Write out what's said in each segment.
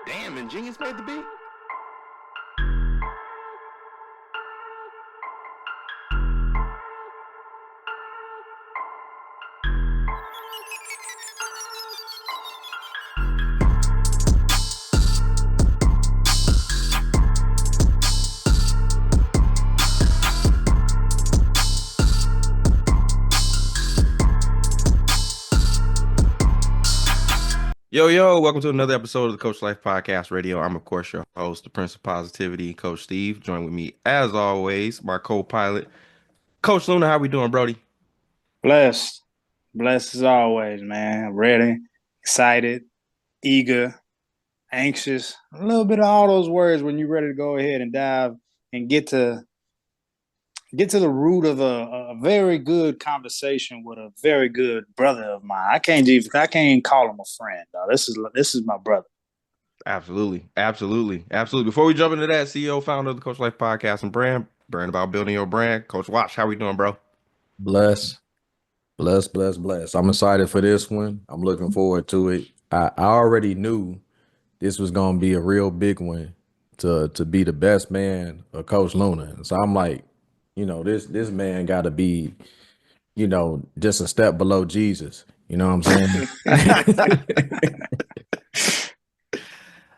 Damn, Ingenious made the beat. Yo, welcome to another episode of the Coach Life Podcast Radio. I'm, of course, your host, the Prince of Positivity, Coach Steve. Joined with me, as always, my co-pilot, Coach Luna. How we doing, Brody? Blessed. Blessed as always, man. Ready, excited, eager, anxious. A little bit of all those words when you're ready to go ahead and dive and get to the root of a very good conversation with a very good brother of mine. I can't even call him a friend, though. This is my brother. Absolutely. Before we jump into that, CEO, founder of the Coach Life Podcast and brand about building your brand. Coach Watch, how we doing, bro? Bless. I'm excited for this one. I'm looking forward to it. I already knew this was gonna be a real big one to be the best man of Coach Luna. And so I'm like, this man gotta be, just a step below Jesus. You know what I'm saying?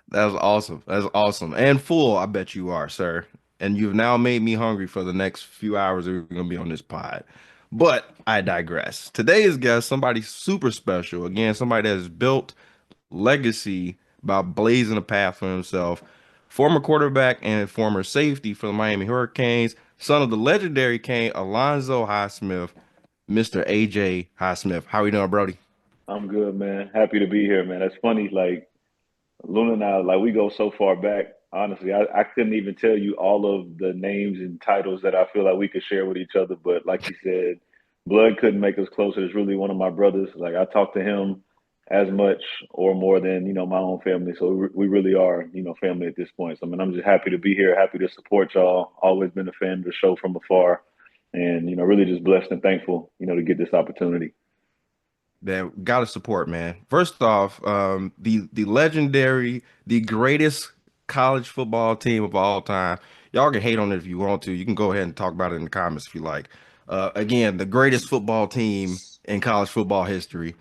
That's awesome. That's awesome. And full, I bet you are, sir. And you've now made me hungry for the next few hours that we're going to be on this pod. But I digress. Today's guest, somebody super special. Again, somebody that has built legacy by blazing a path for himself. Former quarterback and former safety for the Miami Hurricanes. Son of the legendary Cane, Alonzo Highsmith, Mr. AJ Highsmith. How are you doing, Brody? I'm good, man. Happy to be here, man. That's funny. Like Luna and I, like we go so far back. Honestly, I couldn't even tell you all of the names and titles that I feel like we could share with each other. But like you said, blood couldn't make us closer. It's really one of my brothers. Like I talk to him as much or more than my own family. So we really are family at this point. So I mean, I'm just happy to be here. Happy to support y'all. Always been a fan of the show from afar, and really just blessed and thankful to get this opportunity. Man, gotta support, man. First off, the legendary, the greatest college football team of all time. Y'all can hate on it if you want to. You can go ahead and talk about it in the comments if you like. Again, the greatest football team in college football history,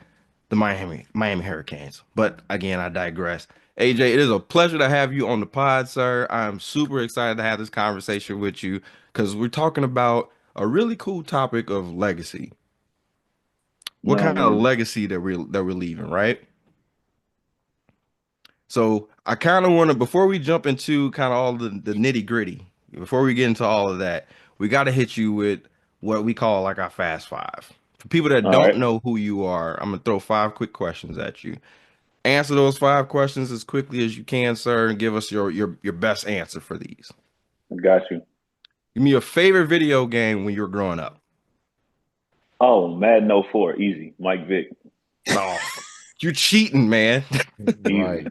the Miami Hurricanes. But again, I digress. AJ, it is a pleasure to have you on the pod, sir. I'm super excited to have this conversation with you because we're talking about a really cool topic of legacy. What No, kind of man. legacy that we're leaving, right? So I kind of want to, before we jump into kind of all the nitty gritty, before we get into all of that, we got to hit you with what we call like our fast five. For people that All don't right. know who you are, I'm gonna throw 5 quick questions at you. Answer those 5 questions as quickly as you can, sir, and give us your best answer for these. I got you. Give me your favorite video game when you were growing up. Oh, Madden '04, easy. Mike Vick, Oh, you cheating, man. easy. Right.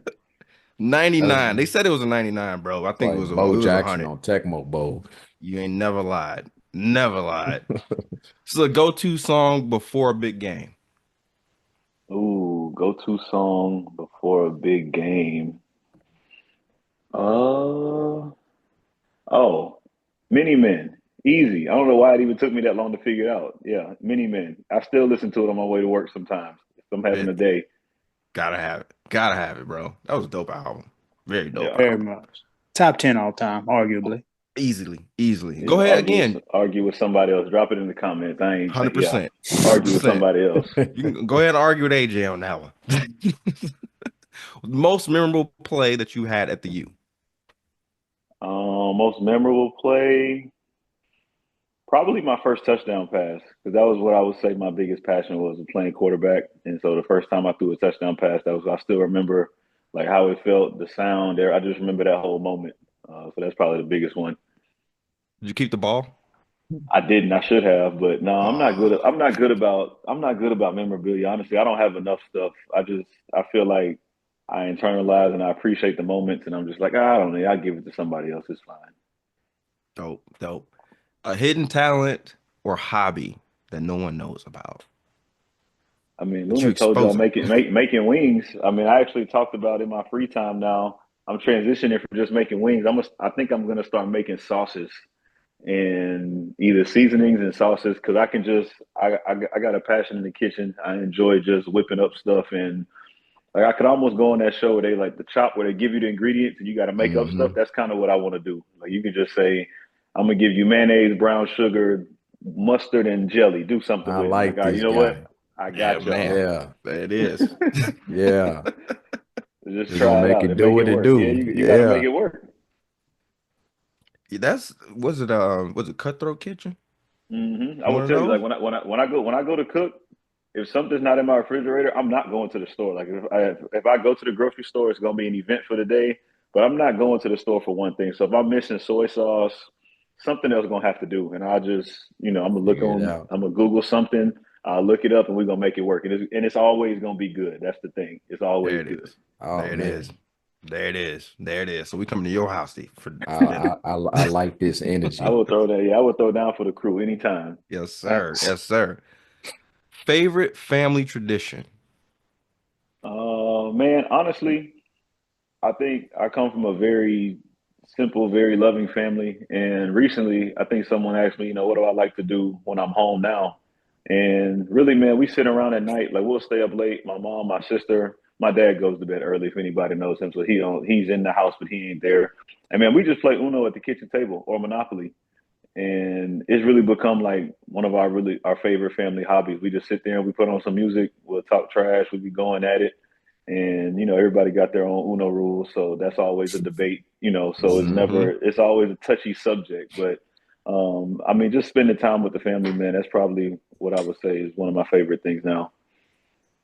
99. They That's said it was a 99, bro. I think it like was Bo it was Jackson 100. on Tecmo Bowl. You ain't never lied. Never lied. So a go-to song before a big game. Ooh, go-to song before a big game. Uh, oh, Mini Men, easy. I don't know why it even took me that long to figure it out. Yeah, Mini Men. I still listen to it on my way to work sometimes if I'm having a It day. gotta have it. Gotta have it, bro. That was a dope album. Very dope Yeah, Very album. much. Top 10 all time, arguably. Easily. yeah. Go ahead again. Argue with somebody else. Drop it in the comments. I ain't. Yeah, 100%. argue with 100%. somebody else. You can go ahead and argue with AJ on that one. Most memorable play that you had at the U. Most memorable play. Probably my first touchdown pass, because that was what I would say my biggest passion was playing quarterback. And so the first time I threw a touchdown pass, I still remember like how it felt, the sound there. I just remember that whole moment. So that's probably the biggest one. Did you keep the ball? I didn't, I should have, but no, I'm not good. Oh, I'm not good about memorabilia. Honestly, I don't have enough stuff. I feel like I internalize and I appreciate the moments, and I'm just like, I don't know. I give it to somebody else. It's fine. dope. A hidden talent or hobby that no one knows about. I mean, But you Luna told y'all expose it. making wings. I mean, I actually talked about in my free time now. I'm transitioning from just making wings. I think I'm gonna start making sauces and either seasonings and sauces because I got a passion in the kitchen. I enjoy just whipping up stuff and like I could almost go on that show where they like the chop where they give you the ingredients and you got to make up stuff. Hmm. That's kind of what I want to do. Like you can just say, I'm gonna give you mayonnaise, brown sugar, mustard, and jelly. Do something I with it. I'm like, like all right, you this know what? guy. I Yeah, got y'all. man. Yeah, There it is. yeah. Just We're gonna try it make out it and do make it what it work. Yeah, do. you got to make Yeah. it work. That's was it Cutthroat Kitchen? I will One of tell you, like those? when I go to cook, if something's not in my refrigerator, I'm not going to the store. Like if I go to the grocery store, it's gonna be an event for the day. But I'm not going to the store for one thing. So if I'm missing soy sauce, something else gonna have to do. And I'll just, I'm gonna Figure it out. I'm gonna Google something. I'll look it up, and we're gonna make it work. And it's always gonna be good. That's the thing. It's There always it good. is. Oh There it is. man, There it is. There it is. So we coming to your house, Steve, I for dinner. I like this I energy. will throw that. Yeah, I would throw down for the crew anytime. Yes, sir. Facts. Yes, sir. Favorite family tradition? Man, honestly, I think I come from a very simple, very loving family. And recently, I think someone asked me, what do I like to do when I'm home now? And really, man, we sit around at night. Like we'll stay up late. My mom, my sister, my dad goes to bed early. If anybody knows him, so he's in the house, but he ain't there. And man, we just play Uno at the kitchen table or Monopoly. And it's really become like one of our favorite family hobbies. We just sit there and we put on some music. We'll talk trash. We be going at it and everybody got their own Uno rules, so that's always a debate. So Hmm. it's always a touchy subject. But I mean, just spending time with the family, man, that's probably what I would say is one of my favorite things now.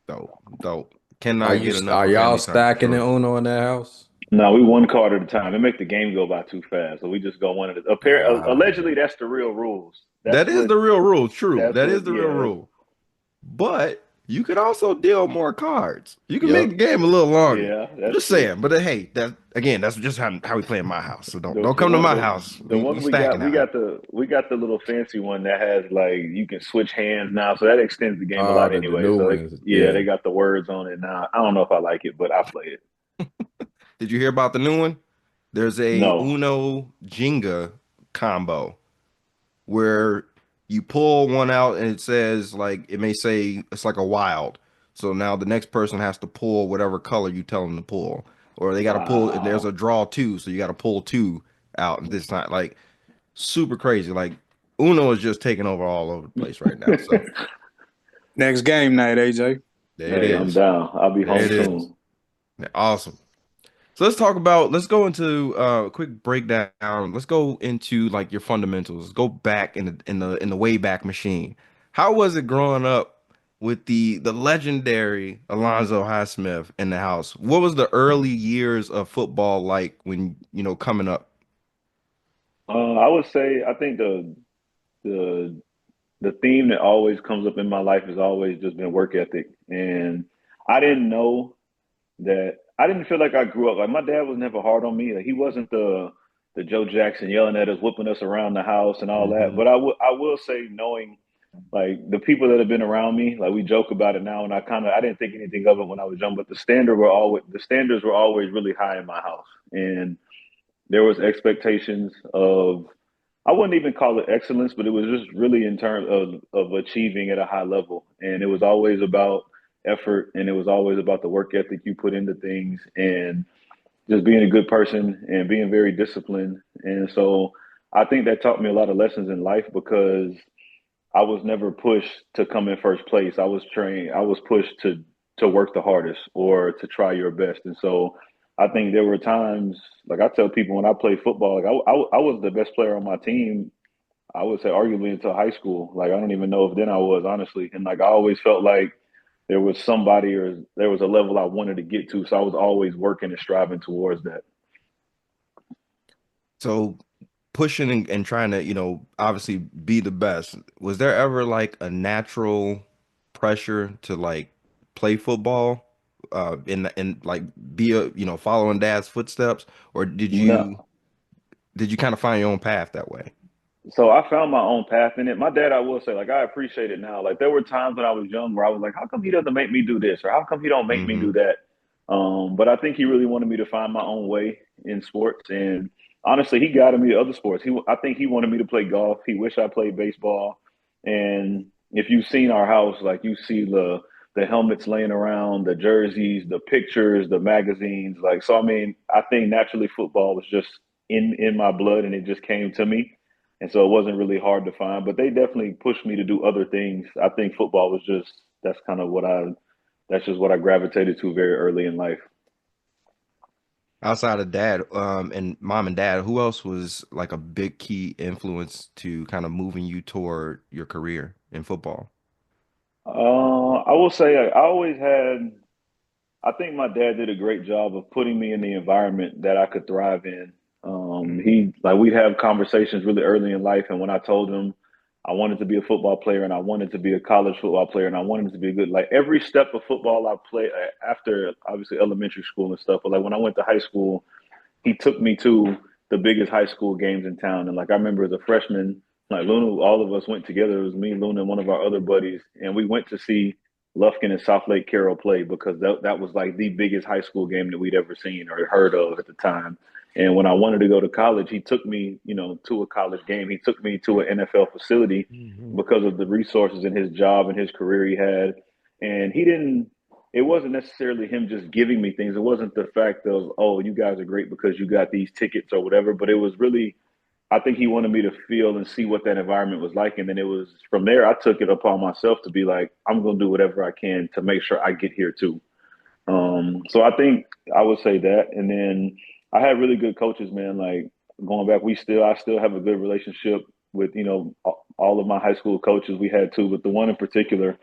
Dope. Dope. Cannot get enough Are of y'all family time for stacking the sure. Uno in that house? No, we one card at a time. It make the game go by too fast, so we just go one at a. Ah, Allegedly, that's the real rules. That is the real rule. True. That's That is what. the real Yeah, rule. But you could also deal more cards. You can make yep. the game a little longer. yeah, I'm that's just true. saying. But hey, that's just how we play in my house. So don't The don't the come to one my the house. the We one we got stacking we out here. got the we got the little fancy one that has like you can switch hands now, so that extends the game a Ah, lot the anyway. new So ones. yeah, Yeah. they got the words on it now. I don't know if I like it, but I play it. Did you hear about the new one? There's a No, Uno Jenga combo where you pull one out and it says like it may say it's like a wild. So now the next person has to pull whatever color you tell them to pull, or they got to pull. And there's a wow. draw two, so you got to pull two out. And this time, like super crazy. Like Uno is just taking over all over the place right now. So Next game night, AJ. there it Hey, I'm is. down. I'll be There home it is. soon. Awesome. So let's go into a quick breakdown. Let's go into like your fundamentals. Let's go back in the way back machine. How was it growing up with the legendary Alonzo Highsmith in the house? What was the early years of football like when, coming up? I would say I think the the theme that always comes up in my life has always just been work ethic, and I didn't know that I didn't feel like I grew up. Like my dad was never hard on me. Like he wasn't the Joe Jackson yelling at us, whooping us around the house and all that. Hmm. But I will say knowing like the people that have been around me, like we joke about it now, and I didn't think anything of it when I was young, but the standards were always really high in my house, and there was expectations of I wouldn't even call it excellence, but it was just really in terms of achieving at a high level. And it was always about effort and it was always about the work ethic you put into things and just being a good person and being very disciplined. And so I think that taught me a lot of lessons in life because I was never pushed to come in first place. I was pushed to work the hardest or to try your best. And so I think there were times, like I tell people when I play football, like I was the best player on my team. I would say arguably until high school. Like I don't even know if then I was honestly. And like I always felt like there was somebody or there was a level I wanted to get to. So I was always working and striving towards that. So pushing and trying to, obviously be the best. Was there ever like a natural pressure to like play football, in like be following dad's footsteps, or did you No. did you kind of find your own path that way? So I found my own path in it. My dad, I will say, like I appreciate it now. Like there were times when I was young where I was like, how come he doesn't make me do this? Or how come he don't make me Hmm. do that? But I think he really wanted me to find my own way in sports. And honestly, he guided me to other sports. I think he wanted me to play golf. He wished I played baseball. And if you've seen our house, like you see the helmets laying around, the jerseys, the pictures, the magazines. Like, so I mean, I think naturally football was just in my blood and it just came to me. And so it wasn't really hard to find, but they definitely pushed me to do other things. I think football was just that's kind of what that's just what I gravitated to very early in life. Outside of dad, and mom and dad, who else was like a big key influence to kind of moving you toward your career in football? I will say I always had. I think my dad did a great job of putting me in the environment that I could thrive in. He like we'd have conversations really early in life, and when I told him I wanted to be a football player and I wanted to be a college football player and I wanted to be good, like every step of football I played after obviously elementary school and stuff, but like when I went to high school, he took me to the biggest high school games in town. And like I remember as a freshman, like Luna, all of us went together. It was me, Luna, and one of our other buddies, and we went to see Lufkin and South Lake Carroll play because that was like the biggest high school game that we'd ever seen or heard of at the time. And when I wanted to go to college, he took me, to a college game. He took me to an NFL facility Mhm. because of the resources in his job and his career he had. And he didn't it wasn't necessarily him just giving me things. It wasn't the fact of, oh, you guys are great because you got these tickets or whatever, but it was really, I think he wanted me to feel and see what that environment was like. And then it was from there, I took it upon myself to be like, I'm going to do whatever I can to make sure I get here too. So I think I would say that. And then I had really good coaches, man. Like going back, I still have a good relationship with, all of my high school coaches. We had two, but the one in particular,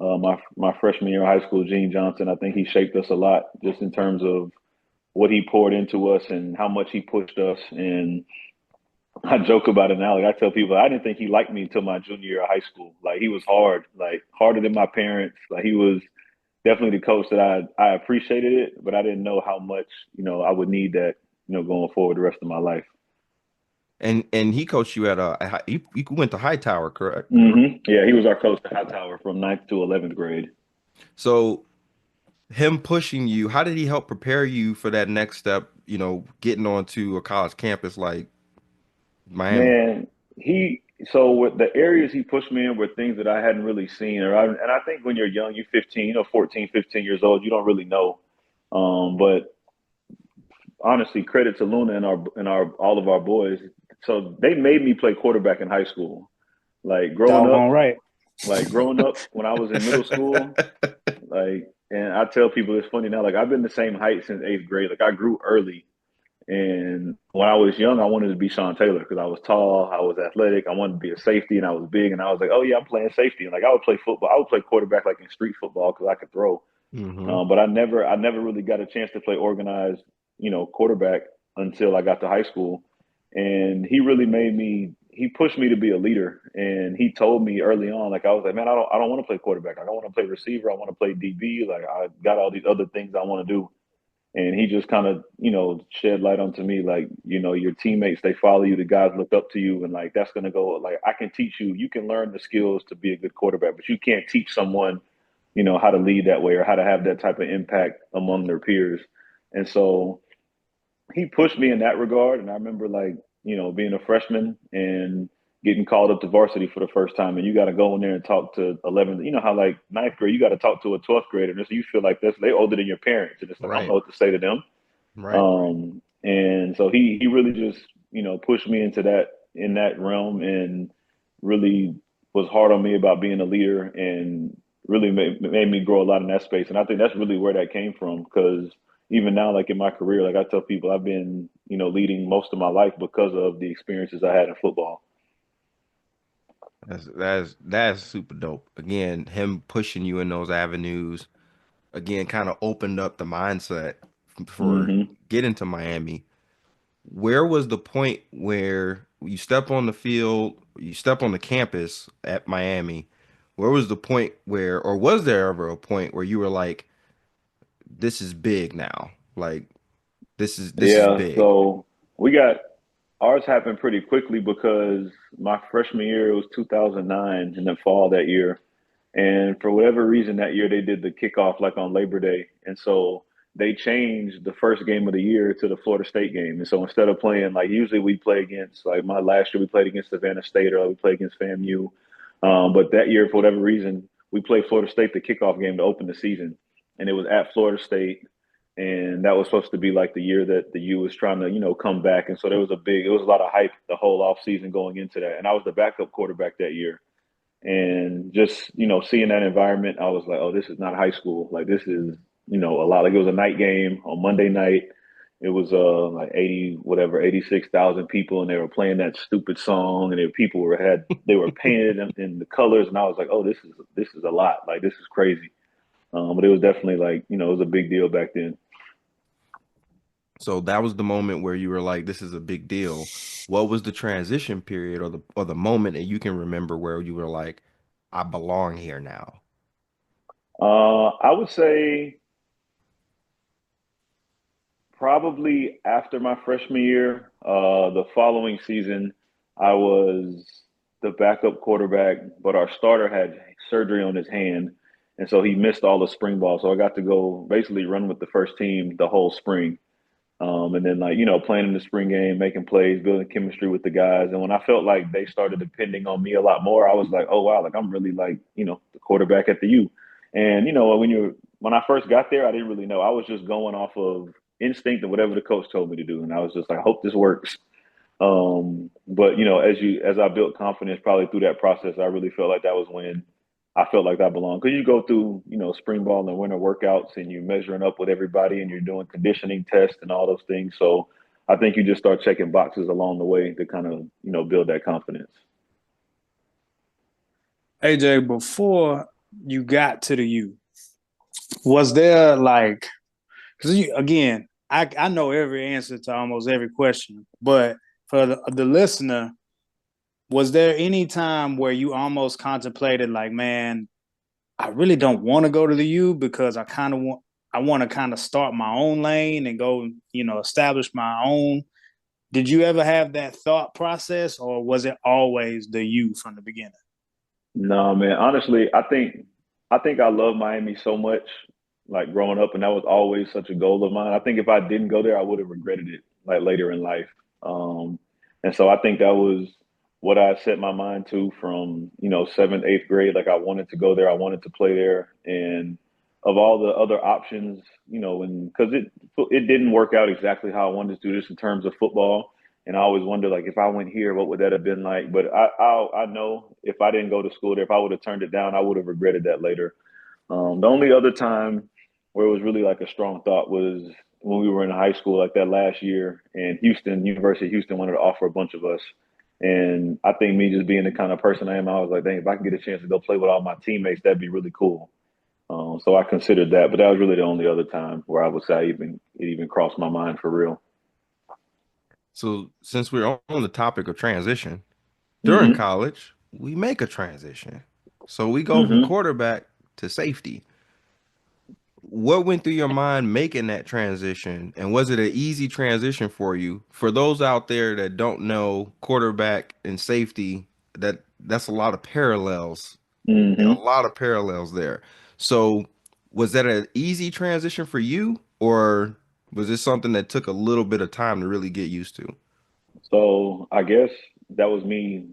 my freshman year of high school, Gene Johnson, I think he shaped us a lot just in terms of what he poured into us and how much he pushed us. And I joke about it now. Like I tell people, I didn't think he liked me until my junior year of high school. Like he was hard, like harder than my parents. Like he was definitely the coach that I appreciated it, but I didn't know how much I would need that going forward the rest of my life. And he coached you at you went to Hightower, correct? Yeah, he was our coach at Hightower from ninth to 11th grade. So him pushing you, how did he help prepare you for that next step, getting onto a college campus like Miami? Man, so with the areas he pushed me in were things that I hadn't really seen, and I think when you're young, you're 15 or 14, 15 years old, you don't really know. But honestly, credit to Luna and our all of our boys. So they made me play quarterback in high school. Like growing up, Doggone right. when I was in middle school, like, and I tell people it's funny now. Like I've been the same height since eighth grade. Like I grew early. And when I was young, I wanted to be Sean Taylor because I was tall, I was athletic, I wanted to be a safety, and I was big. And I was like, oh yeah, I'm playing safety. And like I would play football, I would play quarterback like in street football because I could throw. Hmm. But I never really got a chance to play organized, quarterback until I got to high school. And he really he pushed me to be a leader. And he told me early on, like I was like, man, I don't want to play quarterback. Like, I want to play receiver. I want to play DB. Like I got all these other things I want to do. And he just kind of, shed light onto me, like, your teammates, they follow you, the guys look up to you, and like that's gonna go. Like I can teach you, you can learn the skills to be a good quarterback, but you can't teach someone, how to lead that way or how to have that type of impact among their peers. And so he pushed me in that regard. And I remember like, being a freshman and getting called up to varsity for the first time. And you got to go in there and talk to 11th. You know how like ninth grade, you got to talk to a 12th grader. And so you feel like they older than your parents. And it's like, I don't Right, know what to say to them. right. And so he really just, pushed me into in that realm and really was hard on me about being a leader and really made me grow a lot in that space. And I think that's really where that came from because even now, like in my career, like I tell people, I've been, leading most of my life because of the experiences I had in football. That's super dope. Again, him pushing you in those avenues, again, kind of opened up the mindset for Hmm. getting to Miami. Where was the point where you step on the field, you step on the campus at Miami? Where was the point where, or was there ever a point where you were like, this is big now? Like this is Yeah. big. So ours happened pretty quickly because my freshman year, it was 2009 in the fall that year. And for whatever reason that year, they did the kickoff like on Labor Day. And so they changed the first game of the year to the Florida State game. And so instead of playing, like usually we play against, like my last year we played against Savannah State or we played against FAMU. But that year, for whatever reason, we played Florida State the kickoff game to open the season. And it was at Florida State. And that was supposed to be like the year that the U was trying to, come back. And so it was a lot of hype the whole off season going into that. And I was the backup quarterback that year. And just, seeing that environment, I was like, oh, this is not high school. Like this is, a lot. Like it was a night game on Monday night. It was like 86,000 people, and they were playing that stupid song, and they were painted in the colors, and I was like, oh, this is a lot. Like this is crazy. But it was definitely like, it was a big deal back then. So that was the moment where you were like, this is a big deal. What was the transition period or the moment that you can remember where you were like, I belong here now? I would say probably after my freshman year, the following season, I was the backup quarterback, but our starter had surgery on his hand. And so he missed all the spring ball. So I got to go basically run with the first team the whole spring. And then playing in the spring game, making plays, building chemistry with the guys. And when I felt like they started depending on me a lot more, I was like, oh wow, like I'm really like, the quarterback at the U. And when I first got there, I didn't really know. I was just going off of instinct and whatever the coach told me to do. And I was just like, I hope this works. But as I built confidence probably through that process, I really felt like that was when I felt like I belonged. Because you go through, spring ball and winter workouts and you're measuring up with everybody and you're doing conditioning tests and all those things. So I think you just start checking boxes along the way to kind of, build that confidence. AJ, before you got to the U, was there like, because again, I know every answer to almost every question, but for the listener, was there any time where you almost contemplated like, man, I really don't want to go to the U because I want to kind of start my own lane and go, establish my own. Did you ever have that thought process, or was it always the U from the beginning? No, man. Honestly, I think I love Miami so much, like growing up, and that was always such a goal of mine. I think if I didn't go there, I would have regretted it like later in life. And so I think that was what I set my mind to from, seventh, eighth grade. Like I wanted to go there, I wanted to play there, and of all the other options, and because it didn't work out exactly how I wanted to do this in terms of football. And I always wonder, like, if I went here, what would that have been like? But I know if I didn't go to school there, if I would have turned it down, I would have regretted that later. The only other time where it was really like a strong thought was when we were in high school, like that last year, and University of Houston wanted to offer a bunch of us. And I think me just being the kind of person I am, I was like, dang, if I can get a chance to go play with all my teammates, that'd be really cool. So I considered that, but that was really the only other time where I would say it even crossed my mind for real. So since we're on the topic of transition, during Mm-hmm. college, we make a transition. So we go from Mm-hmm. quarterback to safety. What went through your mind making that transition? And was it an easy transition for you? For those out there that don't know quarterback and safety, that's a lot of parallels. A Mm-hmm. lot of parallels there. So was that an easy transition for you, or was this something that took a little bit of time to really get used to? So I guess that was me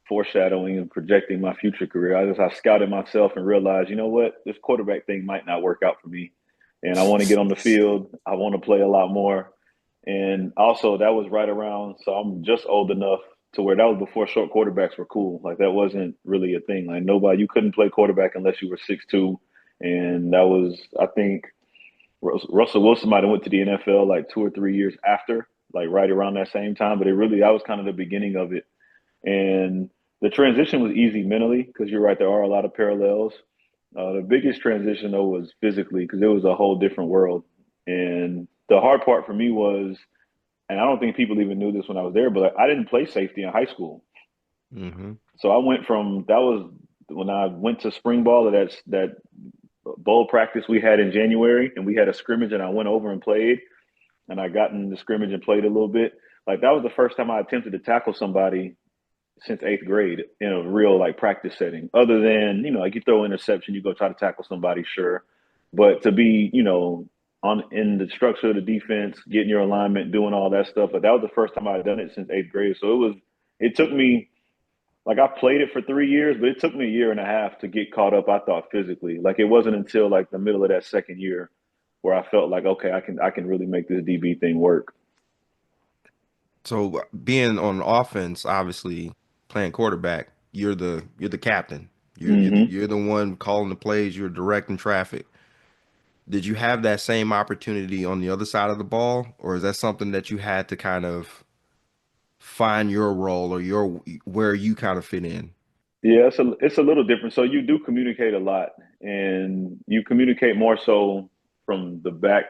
foreshadowing and projecting my future career. I scouted myself and realized, you know what, this quarterback thing might not work out for me. And I want to get on the field. I want to play a lot more. And also that was right around, so I'm just old enough to where that was before short quarterbacks were cool. Like that wasn't really a thing. Like you couldn't play quarterback unless you were 6'2". And that was, I think, Russell Wilson might have went to the NFL like 2 or 3 years after, like right around that same time. But that was kind of the beginning of it. And the transition was easy mentally because you're right, there are a lot of parallels. The biggest transition though was physically because it was a whole different world. And the hard part for me was, and I don't think people even knew this when I was there, but I didn't play safety in high school. Hmm. So I went from that was when I went to spring ball, that bowl practice we had in January, and we had a scrimmage, and I went over and played, and I got in the scrimmage and played a little bit. Like that was the first time I attempted to tackle somebody since eighth grade in a real like practice setting. Other than like you throw an interception, you go try to tackle somebody, sure, but to be on in the structure of the defense, getting your alignment, doing all that stuff. But that was the first time I had done it since eighth grade. So it took me like I played it for 3 years, but it took me a year and a half to get caught up, I thought, physically. Like it wasn't until like the middle of that second year where I felt like, okay, I can really make this DB thing work. So being on offense, obviously playing quarterback, you're the captain. Hmm. You're the one calling the plays. You're directing traffic. Did you have that same opportunity on the other side of the ball, or is that something that you had to kind of find your role or your where you kind of fit in? Yeah, it's a little different. So you do communicate a lot, and you communicate more so from the back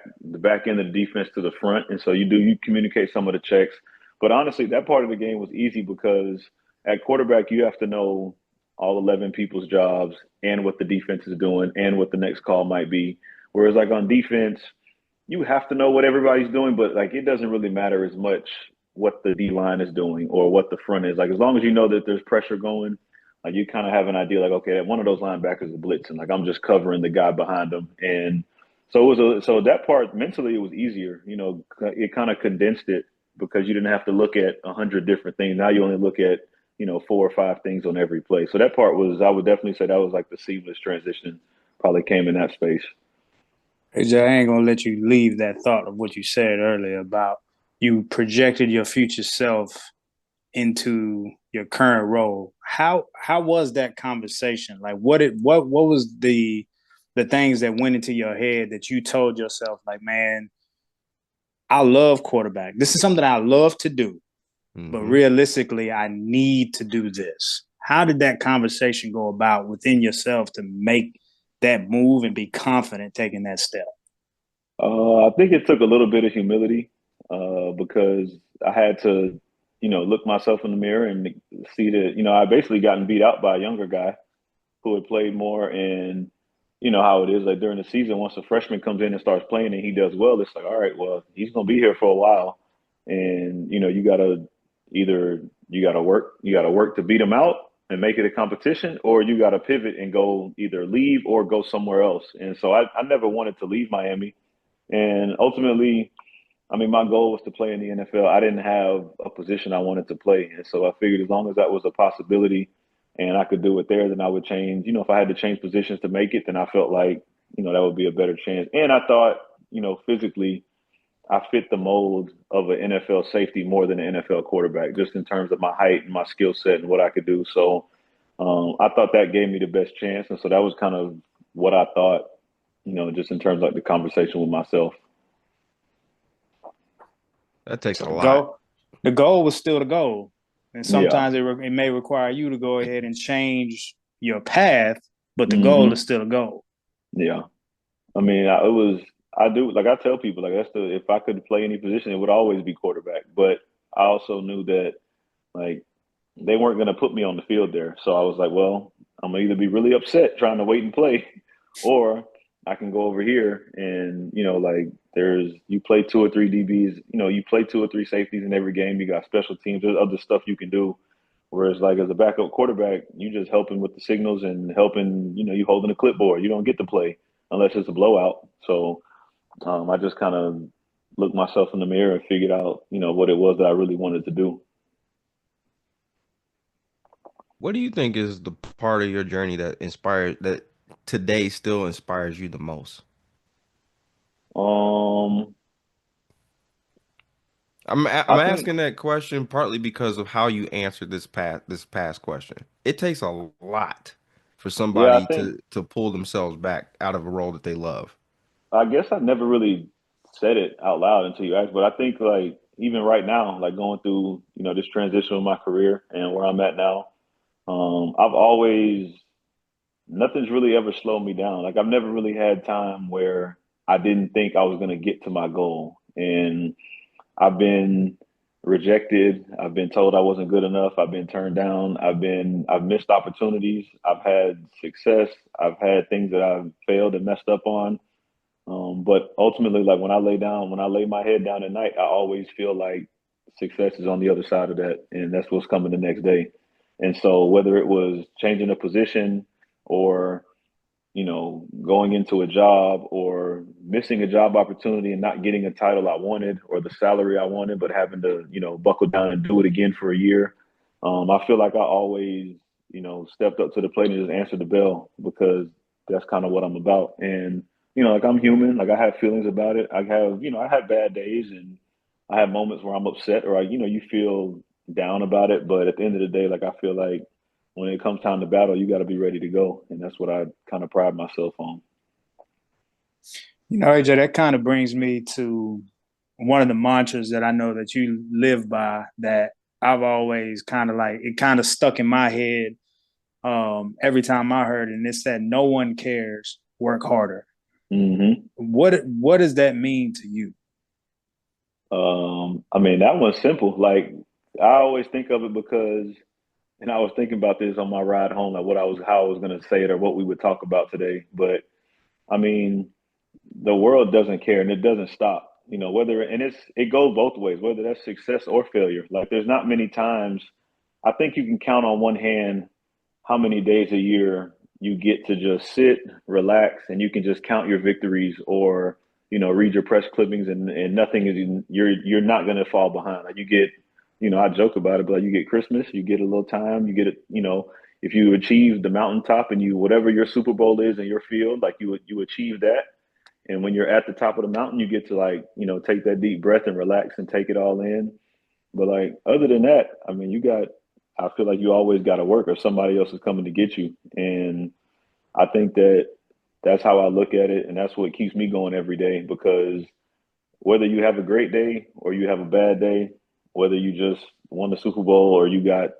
end of the defense to the front, and so you communicate some of the checks. But honestly, that part of the game was easy because at quarterback you have to know all 11 people's jobs and what the defense is doing and what the next call might be. Whereas like on defense, you have to know what everybody's doing, but like it doesn't really matter as much what the D line is doing or what the front is. Like as long as you know that there's pressure going, like you kind of have an idea, like okay, one of those linebackers is blitzing, like I'm just covering the guy behind him, and so that part mentally it was easier. It kind of condensed it because you didn't have to look at 100 different things. Now you only look at 4 or 5 things on every play. So that part was, I would definitely say that was like the seamless transition. Probably came in that space. AJ, I ain't gonna let you leave that thought of what you said earlier about you projected your future self into your current role. How was that conversation? Like what was the things that went into your head that you told yourself, like, man, I love quarterback. This is something I love to do, but Hmm. realistically, I need to do this. How did that conversation go about within yourself to make that move and be confident taking that step? I think it took a little bit of humility because I had to, look myself in the mirror and see that, I basically gotten beat out by a younger guy who had played more. And you know how it is, like during the season, once a freshman comes in and starts playing and he does well, it's like, all right, well, he's going to be here for a while. And, you got to work to beat him out and make it a competition, or you got to pivot and go either leave or go somewhere else. And so I never wanted to leave Miami. And ultimately, I mean, my goal was to play in the NFL. I didn't have a position I wanted to play. And so I figured as long as that was a possibility and I could do it there, then I would change. If I had to change positions to make it, then I felt like, that would be a better chance. And I thought, physically, I fit the mold of an NFL safety more than an NFL quarterback, just in terms of my height and my skill set and what I could do. So I thought that gave me the best chance. And so that was kind of what I thought, just in terms of like the conversation with myself. That takes So a the lot. goal was still the goal, and Yeah. sometimes it may require you to go ahead and change your path, but the goal is Hmm. still a goal. Yeah. I mean, I do, like I tell people, like if I could play any position, it would always be quarterback. But I also knew that, like, they weren't going to put me on the field there. So I was like, well, I'm going to either be really upset trying to wait and play, or I can go over here and, like, you play two or three DBs, you play two or three safeties in every game. You got special teams, there's other stuff you can do. Whereas, like, as a backup quarterback, you just helping with the signals and helping, you holding a clipboard. You don't get to play unless it's a blowout. So I just kind of looked myself in the mirror and figured out, what it was that I really wanted to do. What do you think is the part of your journey that today still inspires you the most? Um, I'm I think, asking that question partly because of how you answered this past question. It takes a lot for yeah, somebody to pull themselves back out of a role that they love. I guess I never really said it out loud until you asked, but I think like even right now, like going through, this transition of my career and where I'm at now, I've always nothing's really ever slowed me down. Like I've never really had time where I didn't think I was going to get to my goal. And I've been rejected. I've been told I wasn't good enough. I've been turned down. I've missed opportunities. I've had success. I've had things that I've failed and messed up on. But ultimately, like when I lay my head down at night, I always feel like success is on the other side of that, and that's what's coming the next day. And so, whether it was changing a position or going into a job or missing a job opportunity and not getting a title I wanted or the salary I wanted, but having to, buckle down and do it again for a year. I feel like I always, stepped up to the plate and just answered the bell because that's kind of what I'm about. And, like I'm human, like I have feelings about it. I have bad days and I have moments where I'm upset or, you feel down about it. But at the end of the day, like I feel like when it comes time to battle, you got to be ready to go. And that's what I kind of pride myself on. AJ, that kind of brings me to one of the mantras that I know that you live by that I've always kind of like, it kind of stuck in my head every time I heard it. And it said, no one cares, work harder. Mm-hmm. What does that mean to you? I mean, that one's simple. Like I always think of it because, and I was thinking about this on my ride home, like how I was going to say it or what we would talk about today. But I mean, the world doesn't care and it doesn't stop. It goes both ways, whether that's success or failure. Like there's not many times I think you can count on one hand how many days a year you get to just sit, relax, and you can just count your victories or, read your press clippings and nothing is you're not gonna fall behind. Like you get, I joke about it, but like you get Christmas, you get a little time, you get it, if you achieve the mountaintop and you whatever your Super Bowl is in your field, like you achieve that. And when you're at the top of the mountain, you get to like, take that deep breath and relax and take it all in. But like other than that, I mean, I feel like you always got to work or somebody else is coming to get you. And I think that that's how I look at it. And that's what keeps me going every day because whether you have a great day or you have a bad day, whether you just won the Super Bowl or you got,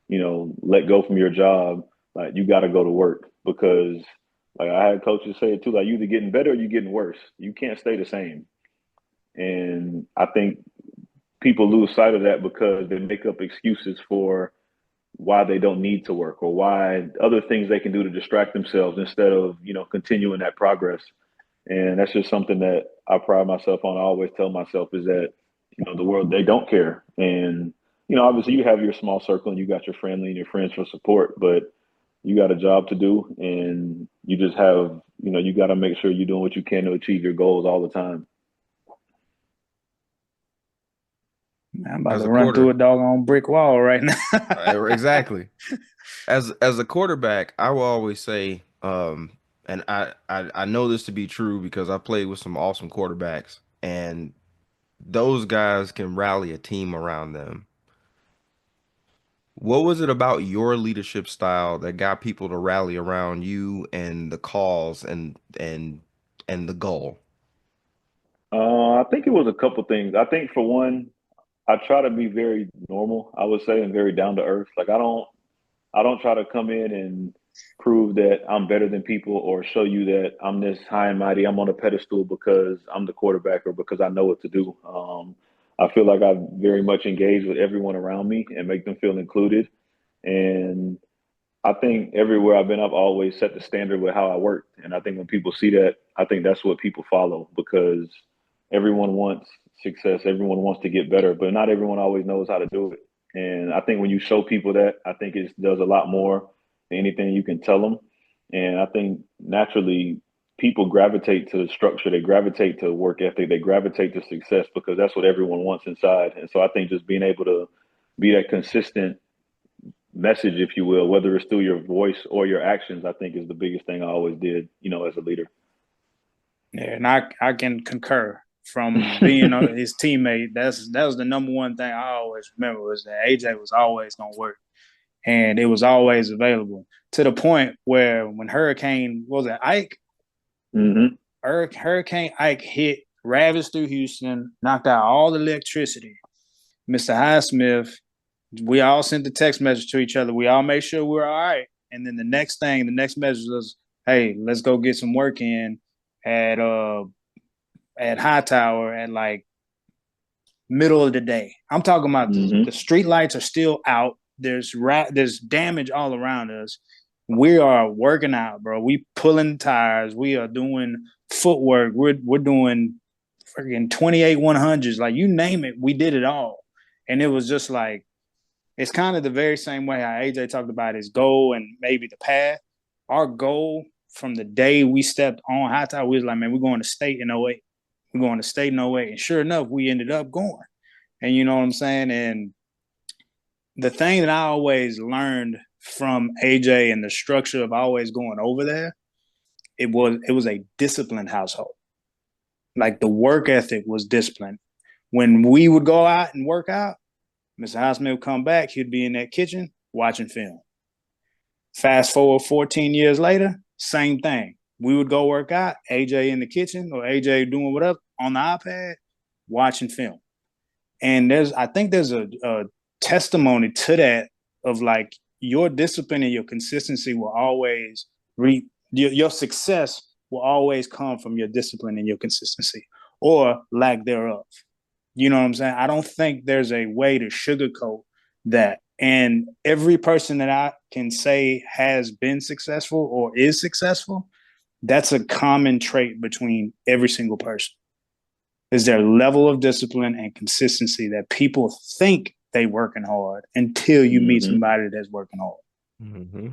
let go from your job, like you got to go to work because like I had coaches say it too, like you either getting better or you getting worse. You can't stay the same. And I think people lose sight of that because they make up excuses for why they don't need to work or why other things they can do to distract themselves instead of, continuing that progress. And that's just something that I pride myself on. I always tell myself is that, the world, they don't care. And, obviously you have your small circle and you got your family and your friends for support, but you got a job to do and you just have, you got to make sure you're doing what you can to achieve your goals all the time. Man, I'm about As to a run through a quarter, doggone brick wall right now. exactly. As a quarterback, I will always say, and I know this to be true because I played with some awesome quarterbacks, and those guys can rally a team around them. What was it about your leadership style that got people to rally around you and the cause and the goal? I think it was a couple things. I think for one, I try to be very normal, I would say, and very down to earth. Like I don't try to come in and prove that I'm better than people or show you that I'm this high and mighty. I'm on a pedestal because I'm the quarterback or because I know what to do. I feel like I very much engage with everyone around me and make them feel included. And I think everywhere I've been, I've always set the standard with how I work. And I think when people see that, I think that's what people follow because everyone wants success. Everyone wants to get better, but not everyone always knows how to do it. And I think when you show people that, I think it does a lot more than anything you can tell them. And I think naturally people gravitate to structure. They gravitate to work ethic. They gravitate to success because that's what everyone wants inside. And so I think just being able to be that consistent message, if you will, whether it's through your voice or your actions, I think is the biggest thing I always did, as a leader. Yeah, and I can concur from being his teammate. That was the number one thing I always remember was that AJ was always gonna work. And it was always available to the point where when Hurricane, what was it, Ike? Mm-hmm. Hurricane Ike hit, ravaged through Houston, knocked out all the electricity. Mr. Highsmith, we all sent the text message to each other. We all made sure we were all right. And then the next message was, hey, let's go get some work in at Hightower at like middle of the day. I'm talking about Mm-hmm. the street lights are still out. There's damage all around us. We are working out, bro. We pulling tires. We are doing footwork. We're doing freaking 28 100s. Like you name it, we did it all. And it was just like it's kind of the very same way how AJ talked about his goal and maybe the path. Our goal from the day we stepped on High Tide, we was like, man, we're going to state in '08. We're going to state in '08. And sure enough, we ended up going. And you know what I'm saying? And the thing that I always learned from AJ and the structure of always going over there, it was a disciplined household. Like the work ethic was disciplined. When we would go out and work out, Mr. Highsmith would come back, he'd be in that kitchen watching film. Fast forward 14 years later, same thing. We would go work out, AJ in the kitchen or AJ doing whatever on the iPad, watching film. And I think there's a testimony to that of like your discipline and your consistency will always your success will always come from your discipline and your consistency or lack thereof. You know what I'm saying? I don't think there's a way to sugarcoat that. And every person that I can say has been successful or is successful, that's a common trait between every single person. Is their level of discipline and consistency that people think they working hard until you meet somebody that's working hard. Mm-hmm.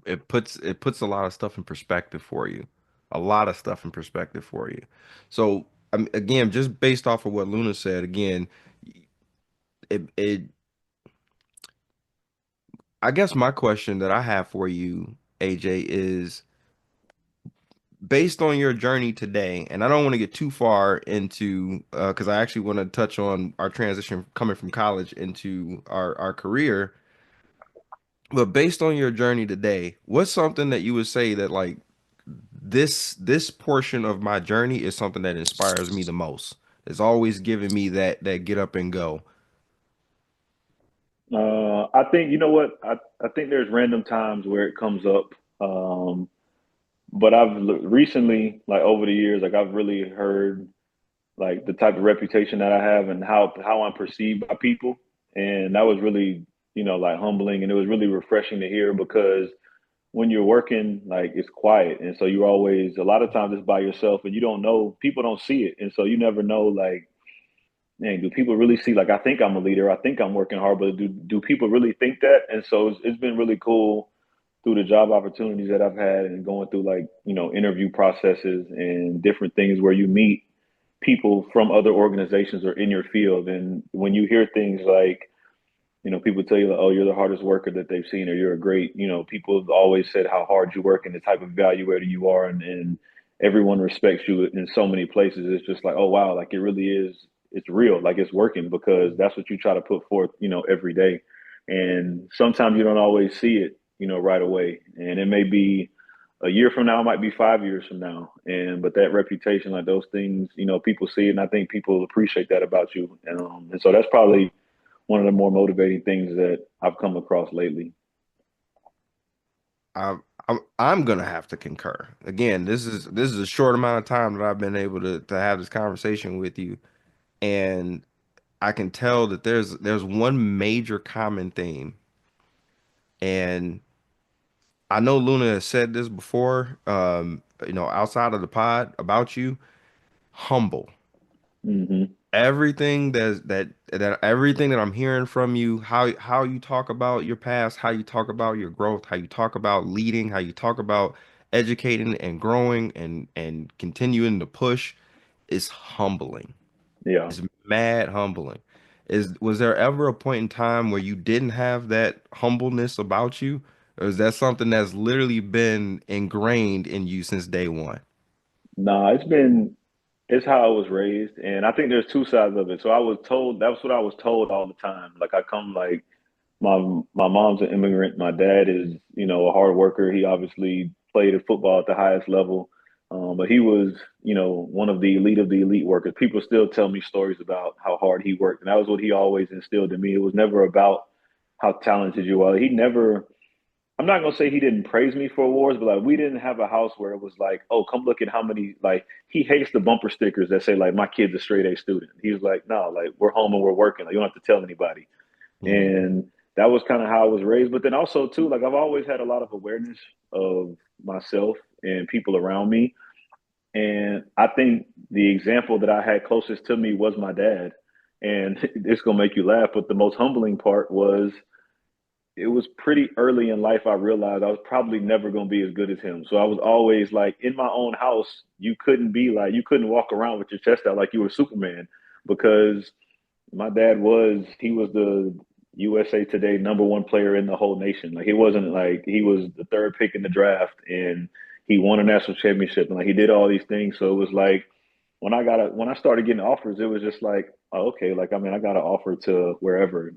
It puts a lot of stuff in perspective for you, a lot of stuff in perspective for you. So again, just based off of what Luna said, again, it I guess my question that I have for you, AJ, is based on your journey today, and I don't want to get too far into because I actually want to touch on our transition coming from college into our career. But based on your journey today, what's something that you would say that like this portion of my journey is something that inspires me the most? It's always giving me that get up and go. I think you know what I think there's random times where it comes up, but recently, like over the years, like I've really heard like the type of reputation that I have and how I'm perceived by people, and that was really like humbling, and it was really refreshing to hear because when you're working, like it's quiet, and so you're always a lot of times it's by yourself, and you don't know people don't see it, and so you never know like man, do people really see like I think I'm a leader, I think I'm working hard, but do people really think that? And so it's been really cool through the job opportunities that I've had and going through like interview processes and different things where you meet people from other organizations or in your field, and when you hear things like people tell you like, oh, you're the hardest worker that they've seen, or you're a great, people have always said how hard you work and the type of evaluator you are, and everyone respects you in so many places. It's just like, oh wow, like it really is, it's real, like it's working because that's what you try to put forth, every day. And sometimes you don't always see it, right away. And it may be a year from now, it might be 5 years from now. And but that reputation, like those things, people see it, and I think people appreciate that about you. And so that's probably one of the more motivating things that I've come across lately. I'm gonna have to concur. Again, this is a short amount of time that I've been able to have this conversation with you, and I can tell that there's one major common theme, and I know Luna has said this before, outside of the pod about you, humble. Hmm. Everything that everything that I'm hearing from you, how you talk about your past, how you talk about your growth, how you talk about leading, how you talk about educating and growing and continuing to push is humbling. Yeah. It's mad humbling. Was there ever a point in time where you didn't have that humbleness about you? Or is that something that's literally been ingrained in you since day one? Nah, it's how I was raised, and I think there's two sides of it. So I was told that's what I was told all the time. Like I come like my mom's an immigrant. My dad is, a hard worker. He obviously played football at the highest level, but he was, one of the elite workers. People still tell me stories about how hard he worked, and that was what he always instilled in me. It was never about how talented you are. He never. I'm not gonna say he didn't praise me for awards, but like we didn't have a house where it was like, oh, come look at how many like he hates the bumper stickers that say like my kid's a straight A student. He was like, no, like we're home and we're working. Like you don't have to tell anybody. Mhm. And that was kind of how I was raised. But then also too, like I've always had a lot of awareness of myself and people around me. And I think the example that I had closest to me was my dad. And it's gonna make you laugh, but the most humbling part was it was pretty early in life I realized I was probably never going to be as good as him. So I was always like in my own house, you couldn't walk around with your chest out like you were Superman because my dad he was the USA Today #1 player in the whole nation. Like it wasn't like he was the third pick in the draft and he won a national championship and like he did all these things. So it was like when I started getting offers, it was just like, oh, okay, like I mean I got an offer to wherever,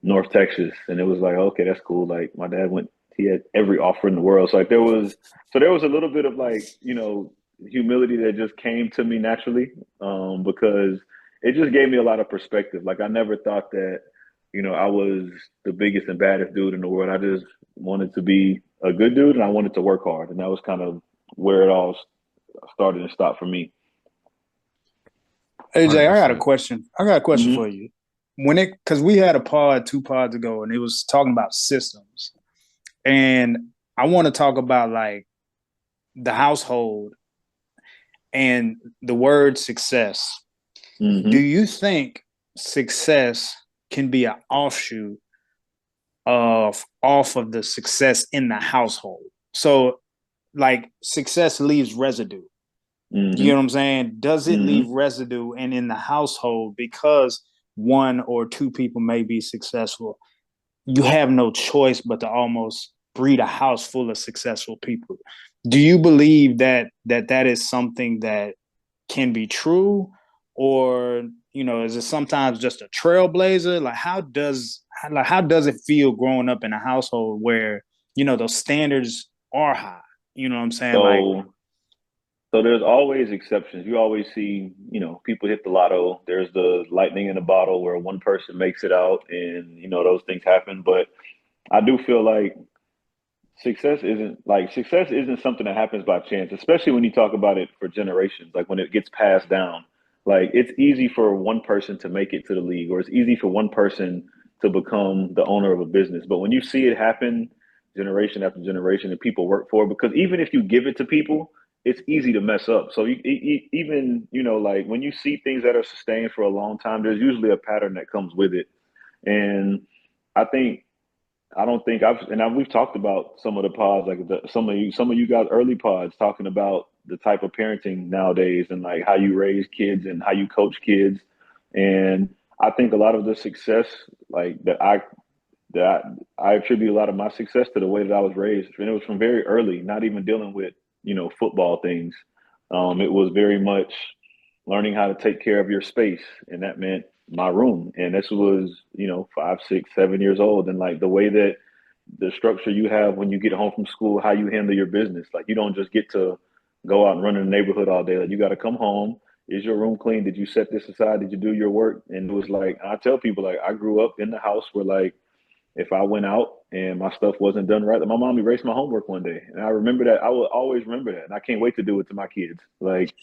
North Texas, and it was like, okay, that's cool. Like my dad he had every offer in the world. So like there was a little bit of like, humility that just came to me naturally, because it just gave me a lot of perspective. Like I never thought that, I was the biggest and baddest dude in the world. I just wanted to be a good dude and I wanted to work hard. And that was kind of where it all started and stopped for me. AJ, I got a question. Mm-hmm. For you. Because we had a pod 2 pods ago, and it was talking about systems, and I want to talk about like the household and the word success. Mm-hmm. Do you think success can be an offshoot off of the success in the household? So, like, success leaves residue. Mm-hmm. You know what I'm saying? Does it Mm-hmm. leave residue? And in the household, because 1 or 2 people may be successful, you have no choice but to almost breed a house full of successful people. Do you believe that is something that can be true? Or, is it sometimes just a trailblazer? Like how does it feel growing up in a household where, those standards are high? You know what I'm saying? Like, So there's always exceptions. You always see, people hit the lotto. There's the lightning in a bottle where one person makes it out and, those things happen. But I do feel like success isn't something that happens by chance, especially when you talk about it for generations, like when it gets passed down. Like it's easy for one person to make it to the league, or it's easy for one person to become the owner of a business. But when you see it happen generation after generation and people work for it, because even if you give it to people, it's easy to mess up. So even, like when you see things that are sustained for a long time, there's usually a pattern that comes with it. And I think I don't think we've talked about some of the pods, like some of you guys early pods talking about the type of parenting nowadays and like how you raise kids and how you coach kids. And I think a lot of the success, like I attribute a lot of my success to the way that I was raised. And it was from very early, not even dealing with, football things. It was very much learning how to take care of your space. And that meant my room. And this was, 5, 6, 7 years old. And like the way that the structure you have when you get home from school, how you handle your business. Like you don't just get to go out and run in the neighborhood all day. Like you got to come home. Is your room clean? Did you set this aside? Did you do your work? And it was like, I tell people like I grew up in the house where like if I went out and my stuff wasn't done right, my mom erased my homework one day. And I remember that. I will always remember that. And I can't wait to do it to my kids. Like,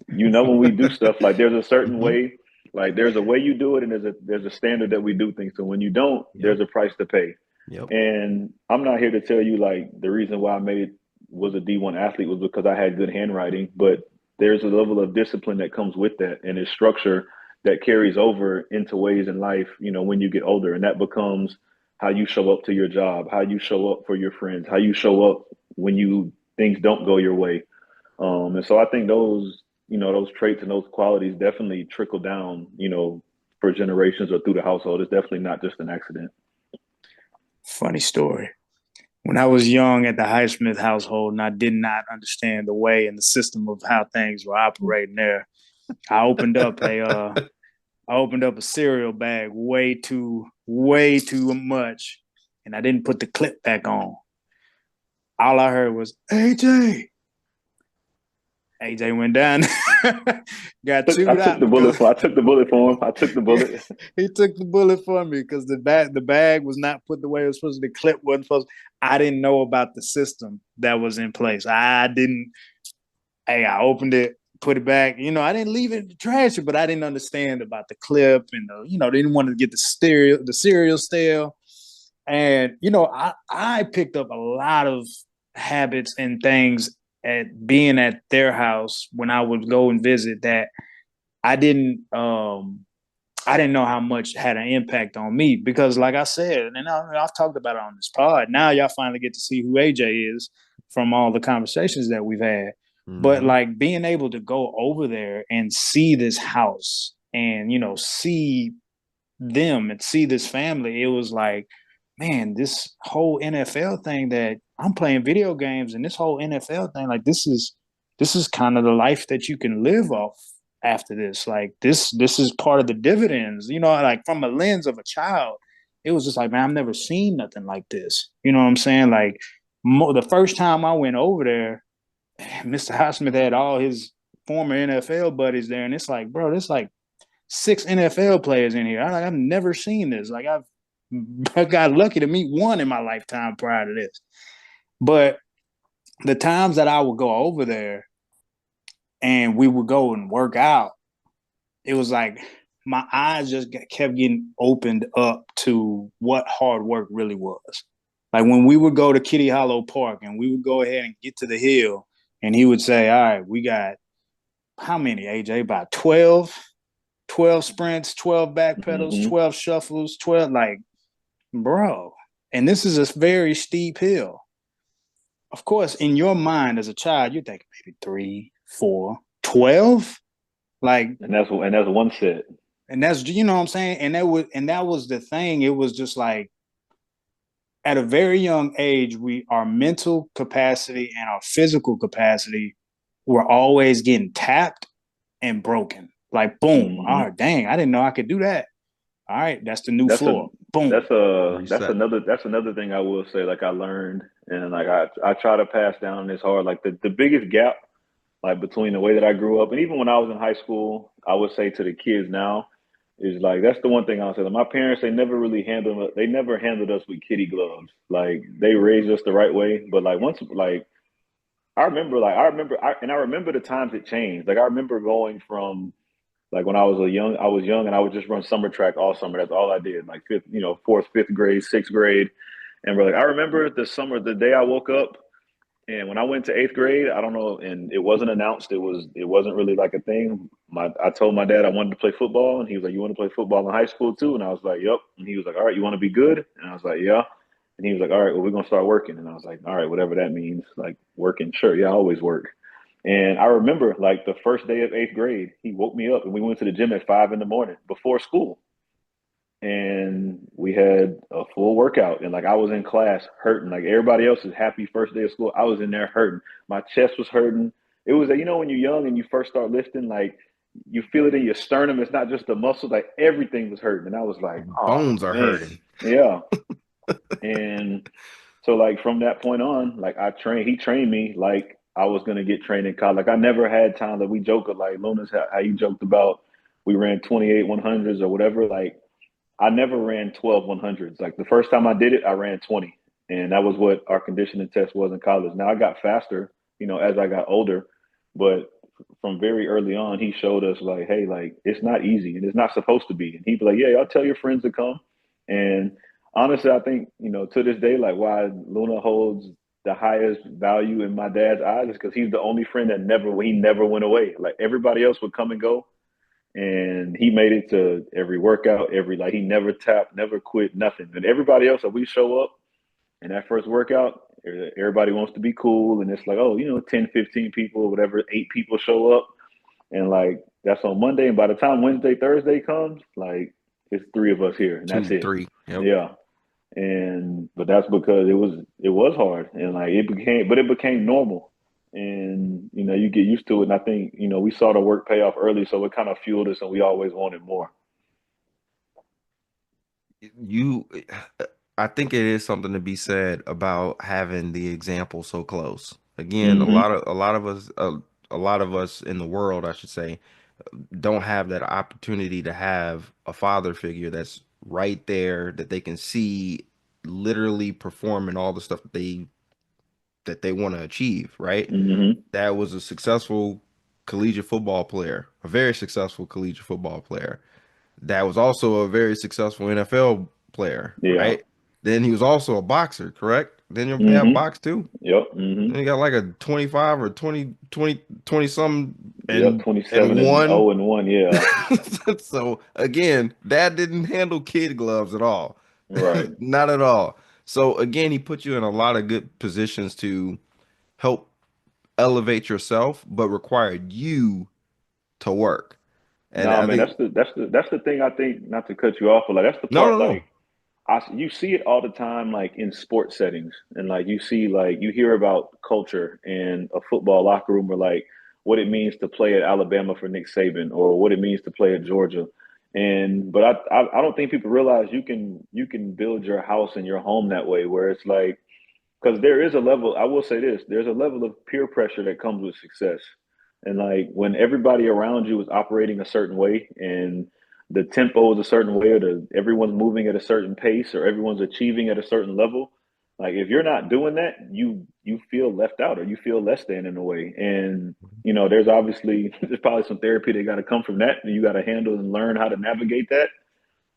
when we do stuff, like there's a certain way, like there's a way you do it and there's a standard that we do things. So when you don't, there's a price to pay. Yep. And I'm not here to tell you like the reason why I was a D1 athlete was because I had good handwriting, but there's a level of discipline that comes with that and a structure that carries over into ways in life, when you get older. And that becomes how you show up to your job, how you show up for your friends, how you show up when things don't go your way. And so I think those traits and those qualities definitely trickle down, for generations or through the household. It's definitely not just an accident. Funny story. When I was young at the Highsmith household and I did not understand the way and the system of how things were operating there, I opened up a cereal bag way too much, and I didn't put the clip back on. All I heard was AJ. AJ went down, got chewed out. I took the bullet for him. I took the bullet. He took the bullet for me because the bag was not put the way it was supposed to. The clip wasn't supposed to. I didn't know about the system that was in place. I opened it, put it back. I didn't leave it in the trash, but I didn't understand about the clip and they didn't want to get the cereal stale. And, I picked up a lot of habits and things at being at their house when I would go and visit that I didn't I didn't know how much had an impact on me because, like I said, and I've talked about it on this pod. Now y'all finally get to see who AJ is from all the conversations that we've had. But Mm-hmm. like being able to go over there and see this house and see them and see this family, it was like, man, this whole NFL thing that I'm playing video games and this whole NFL thing, like this is kind of the life that you can live off after this. Like this is part of the dividends, like from a lens of a child. It was just like, man, I've never seen nothing like this. You know what I'm saying? Like the first time I went over there, Mr. Highsmith had all his former NFL buddies there, and it's like, bro, there's like 6 NFL players in here. I've never seen this. Like I got lucky to meet one in my lifetime prior to this. But the times that I would go over there and we would go and work out, it was like my eyes just kept getting opened up to what hard work really was. Like when we would go to Kitty Hollow Park and we would go ahead and get to the hill, and he would say, all right, we got how many, AJ? About 12 sprints, 12 back pedals, Mm-hmm. 12 shuffles, 12, like, bro. And this is a very steep hill. Of course, in your mind as a child, you're thinking maybe 3, 4, 12. Like, And that's one set. and that's what I'm saying. And that was the thing. It was just like at a very young age, our mental capacity and our physical capacity were always getting tapped and broken. Like, boom. Mm-hmm. Oh, dang, I didn't know I could do that. All right, that's the new That's a floor. Boom. Reset. that's another thing I will say. Like I learned, and like I try to pass down this hard. Like the biggest gap, like between the way that I grew up and even when I was in high school, I would say to the kids now is like that's the one thing I'll say. Like, my parents, they never handled us with kitty gloves. Like they raised us the right way, but like once like I remember the times it changed. Like I remember going from like when I was young and I would just run summer track all summer. That's all I did. Like fourth, fifth grade, sixth grade. And we're like, I remember the day I woke up and when I went to eighth grade, I don't know, and it wasn't announced. It wasn't really like a thing. I told my dad I wanted to play football, and he was like, "You want to play football in high school too?" And I was like, "Yep." And he was like, "All right, you want to be good?" And I was like, "Yeah." And he was like, "All right, well, we're gonna start working." And I was like, "All right, whatever that means." Like working, sure, yeah, I always work. And I remember like the first day of eighth grade, he woke me up, and we went to the gym at 5 in the morning before school and we had a full workout and like I was in class hurting like everybody else is happy first day of school. I was in there hurting. My chest was hurting. It was when you're young and you first start lifting, like you feel it in your sternum. It's not just the muscles, like everything was hurting. And I was like, oh Bones are man, hurting. yeah. And so like from that point on, like he trained me like I was gonna get trained in college. Like I never had time that we joke like Luna's how you joked about we ran 28 100s or whatever. Like I never ran 12 100s. Like the first time I did it, I ran 20. And that was what our conditioning test was in college. Now I got faster, as I got older. But from very early on, he showed us like, hey, like it's not easy and it's not supposed to be. And he'd be like, yeah, y'all tell your friends to come. And honestly, I think, to this day, like why Luna holds the highest value in my dad's eyes is because he's the only friend that he never went away. Like everybody else would come and go and he made it to every workout, he never tapped, never quit, nothing. And everybody else, that we show up in that first workout, everybody wants to be cool, and it's like, oh, 10, 15 people, whatever, 8 people show up, and like that's on Monday, and by the time Wednesday, Thursday comes, like it's 3 of us here, and that's Two, it. three. Yep. Yeah, but that's because it was hard, and like it became normal, and you get used to it. And I think we saw the work pay off early, so it kind of fueled us, and we always wanted more. You, I think it is something to be said about having the example so close. Again, a Hmm. lot of a lot of us, a lot of us in the world, I should say, don't have that opportunity to have a father figure that's right there that they can see literally performing all the stuff that they want to achieve, right? Hmm. That was a successful collegiate football player, a very successful collegiate football player. That was also a very successful NFL player, Yeah. right? Then he was also a boxer, correct? Then you'll have Mm-hmm. box too. Yep. And Mm-hmm. you got like a 25 or 20 some Yep. and 27 and and one. 0 and 1. Yeah. So again, Dad didn't handle kid gloves at all. Right. Not at all. So again, he put you in a lot of good positions to help elevate yourself, but required you to work. And No, I man, think that's the thing. I think, not to cut you off, but like that's the no, part, no, no. like you see it all the time, like in sports settings, and like you see, like you hear about culture in a football locker room, or like what it means to play at Alabama for Nick Saban, or what it means to play at Georgia. And but I don't think people realize you can build your house and your home that way, where it's like, because there is a level, I will say this, there's a level of peer pressure that comes with success. And like when everybody around you is operating a certain way and the tempo is a certain way, or everyone's moving at a certain pace, or everyone's achieving at a certain level, like if you're not doing that, you feel left out, or you feel less than in a way. And there's obviously there's probably some therapy that got to come from that, and you got to handle and learn how to navigate that.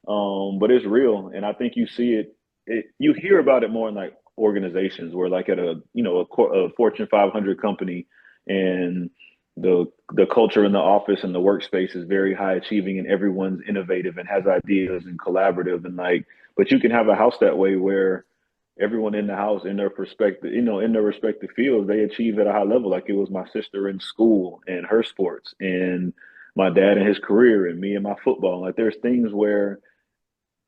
But it's real, and I think you see it. You hear about it more in like organizations where, like at a Fortune 500 company, and the culture in the office and the workspace is very high achieving, and everyone's innovative and has ideas and collaborative, and like, but you can have a house that way where everyone in the house, in their perspective, in their respective fields, they achieve at a high level. Like it was my sister in school and her sports, and my dad and his career, and me and my football. Like there's things where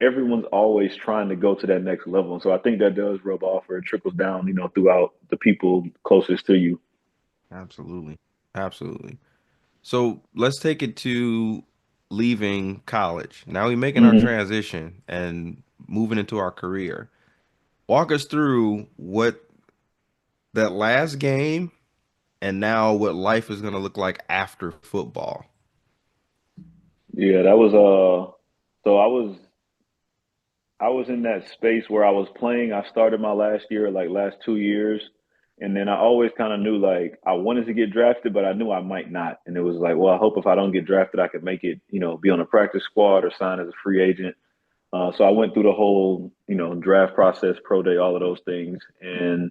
everyone's always trying to go to that next level. And so I think that does rub off, or it trickles down, throughout the people closest to you. Absolutely. Absolutely. So let's take it to leaving college. Now we're making our Hmm. transition and moving into our career. Walk us through what that last game and now what life is going to look like after football. Yeah, that was so I was in that space where I was playing. I started my last year, like last 2 years. And then I always kind of knew like I wanted to get drafted, but I knew I might not. And it was like, well, I hope if I don't get drafted, I could make it, be on a practice squad or sign as a free agent. So I went through the whole, draft process, pro day, all of those things. And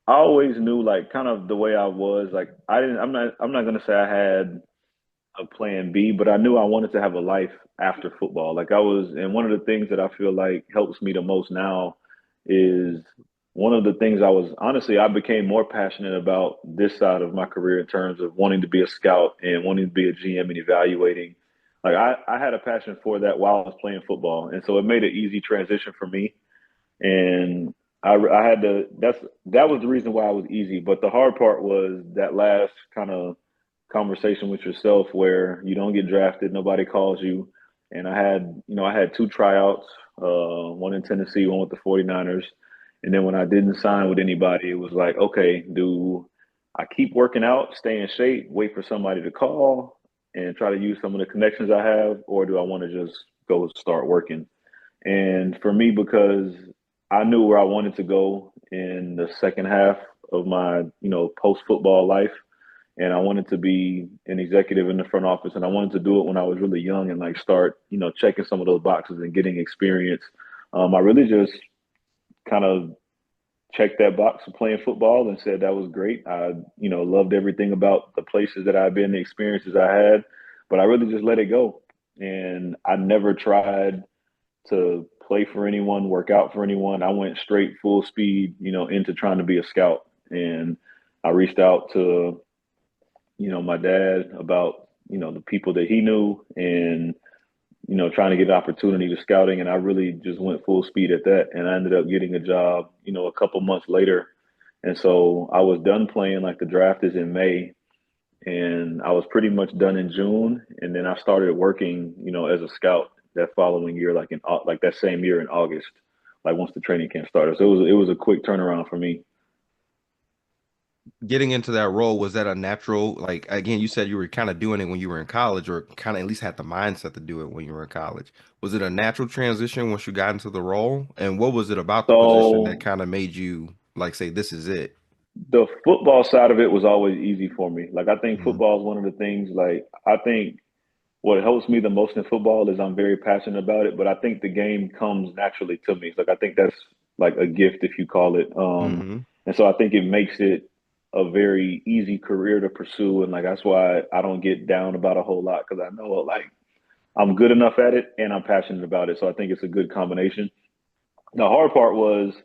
I always knew like kind of the way I was, like I'm not gonna say I had a plan B, but I knew I wanted to have a life after football. Like and one of the things that I feel like helps me the most now is one of the things I became more passionate about this side of my career in terms of wanting to be a scout and wanting to be a GM and evaluating. Like I had a passion for that while I was playing football. And so it made an easy transition for me. And I had to, that was the reason why it was easy. But the hard part was that last kind of conversation with yourself where you don't get drafted, nobody calls you. And I had two tryouts, one in Tennessee, one with the 49ers. And then when I didn't sign with anybody, it was like, okay, do I keep working out, stay in shape, wait for somebody to call and try to use some of the connections I have, or do I want to just go start working? And for me, because I knew where I wanted to go in the second half of my, post football life, and I wanted to be an executive in the front office, and I wanted to do it when I was really young and like start, checking some of those boxes and getting experience. I really just kind of checked that box of playing football and said that was great. I, loved everything about the places that I've been, the experiences I had, but I really just let it go. And I never tried to play for anyone, work out for anyone. I went straight full speed, into trying to be a scout. And I reached out to, my dad about, the people that he knew, and, trying to get an opportunity to scouting. And I really just went full speed at that. And I ended up getting a job, a couple months later. And so I was done playing, like the draft is in May, and I was pretty much done in June, and then I started working, as a scout that following year, like like that same year in August, like once the training camp started. So it was a quick turnaround for me. Getting into that role, was that a natural, like again, you said you were kind of doing it when you were in college, or kind of at least had the mindset to do it when you were in college. Was it a natural transition once you got into the role? And what was it about the position that So kind of made you like say this is it? the football side of it was always easy for me. Like I think Mhm. football is one of the things. Like I think what helps me the most in football is I'm very passionate about it, but I think the game comes naturally to me. Like I think like a gift, if you call it. Hmm. And so I think it makes it a very easy career to pursue. And like, that's why I don't get down about a whole lot, because I know like I'm good enough at it and I'm passionate about it. So I think it's a good combination. The hard part was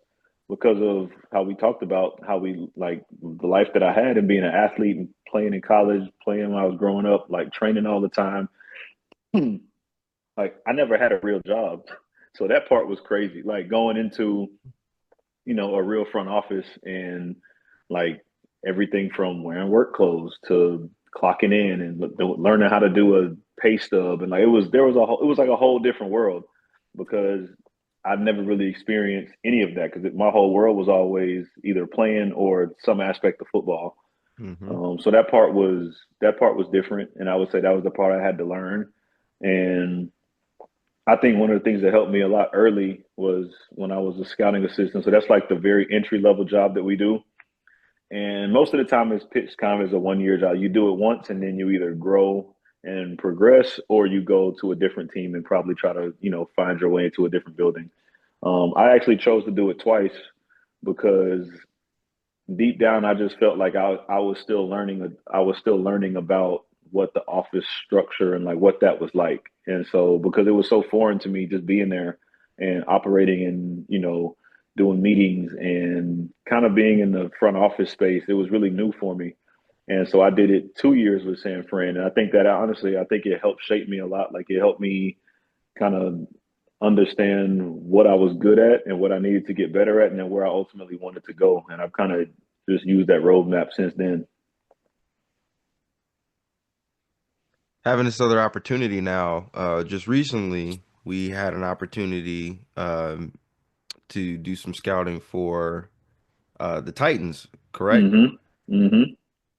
because of how we talked about how we like the life that I had and being an athlete and playing in college, playing when I was growing up, like training all the time. Like I never had a real job. So that part was crazy. Like going into, a real front office and like everything from wearing work clothes to clocking in and learning how to do a pay stub. And like it was like a whole different world because I've never really experienced any of that because my whole world was always either playing or some aspect of football. Hmm. So that part was different, and I would say that was the part I had to learn. And I think one of the things that helped me a lot early was when I was a scouting assistant. So that's like the very entry level job that we do. And most of the time it's pitched kind of as a 1 year job. You do it once and then you either grow and progress or you go to a different team and probably try to, find your way into a different building. I actually chose to do it twice because deep down I just felt like I was still learning about what the office structure and like what that was like. And so because it was so foreign to me just being there and operating and doing meetings and kind of being in the front office space, it was really new for me. And so I did it 2 years with San Fran. And I think that honestly, I think it helped shape me a lot. Like it helped me kind of understand what I was good at and what I needed to get better at, and then where I ultimately wanted to go. And I've kind of just used that roadmap since then. Having this other opportunity now, just recently we had an opportunity to do some scouting for the Titans, correct? Hmm. Hmm.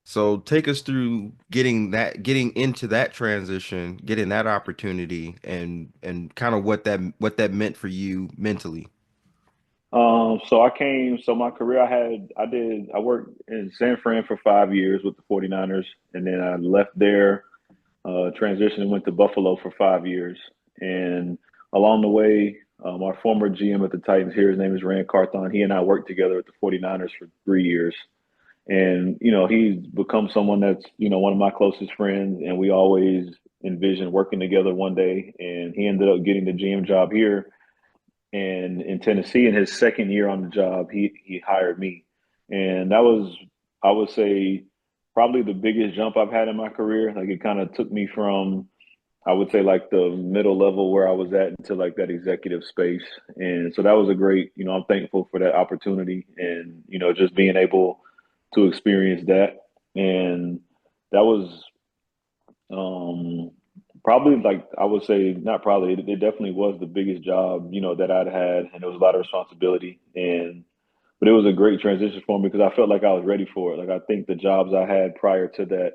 So take us through getting into that transition, getting that opportunity, and kind of what that meant for you mentally. So my career I worked in San Fran for 5 years with the 49ers, and then I left there, transitioned and went to Buffalo for 5 years. And along the way, our former GM at the Titans here, his name is Rand Carthon. He and I worked together at the 49ers for 3 years. And, he's become someone that's, one of my closest friends. And we always envisioned working together one day. And he ended up getting the GM job here and in Tennessee. In his second year on the job, he hired me. And that was, I would say, probably the biggest jump I've had in my career. Like it kind of took me from, I would say, like the middle level where I was at into like that executive space. And so that was a great, I'm thankful for that opportunity and, just being able to experience that. And that was probably, like I would say, not probably, it definitely was the biggest job, that I'd had, and it was a lot of responsibility. And but it was a great transition for me because I felt like I was ready for it. Like I think the jobs I had prior to that,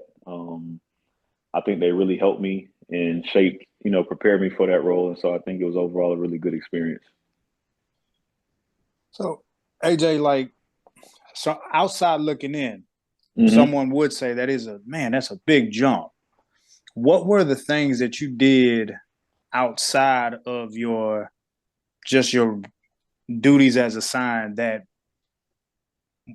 I think they really helped me and shaped, prepared me for that role. And so I think it was overall a really good experience. So, AJ, like, so outside looking in, Hmm. someone would say that is a man, that's a big jump. What were the things that you did outside of your duties as assigned that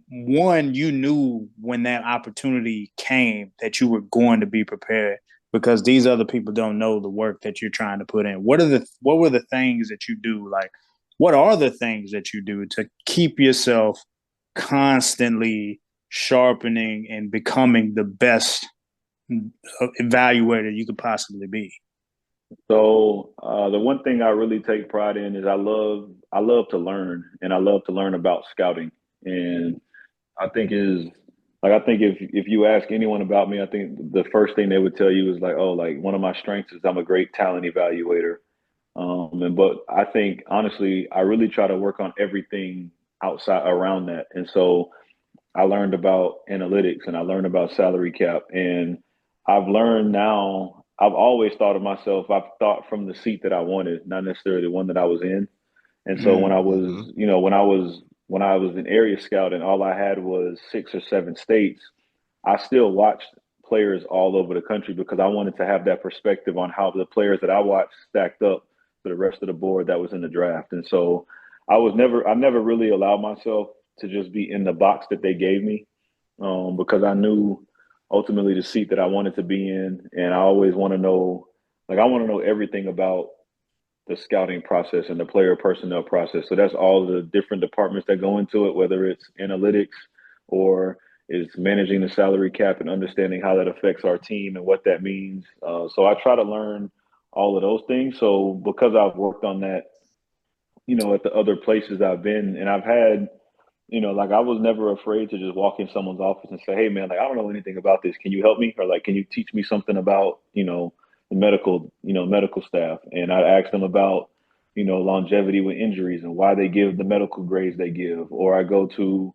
one you knew when that opportunity came that you were going to be prepared because these other people don't know the work that you're trying to put in. What were the things that you do, like what are the things that you do to keep yourself constantly sharpening and becoming the best evaluator you could possibly be? So the one thing I really take pride in is I love to learn and I love to learn about scouting. And I think is I think if you ask anyone about me, I think the first thing they would tell you is like, oh, like one of my strengths is I'm a great talent evaluator. But I think honestly, I really try to work on everything outside around that. And so I learned about analytics and I learned about salary cap. And I've learned now, I've always thought of myself, I've thought from the seat that I wanted, not necessarily the one that I was in. And so when I Hmm. was, when I was in area scout and all I had was 6 or 7 states, I still watched players all over the country because I wanted to have that perspective on how the players that I watched stacked up to the rest of the board that was in the draft. And so I never really allowed myself to just be in the box that they gave me, because I knew ultimately the seat that I wanted to be in, and I always want to know, like I want to know everything about the scouting process and the player personnel process. So that's all the different departments that go into it, whether it's analytics or is managing the salary cap and understanding how that affects our team and what that means. So I try to learn all of those things. So because I've worked on that, at the other places I've been, and I've had, like I was never afraid to just walk in someone's office and say, "Hey, man, like I don't know anything about this. Can you help me? Or like, can you teach me something about, the medical staff?" And I ask them about, longevity with injuries and why they give the medical grades they give. Or I go to,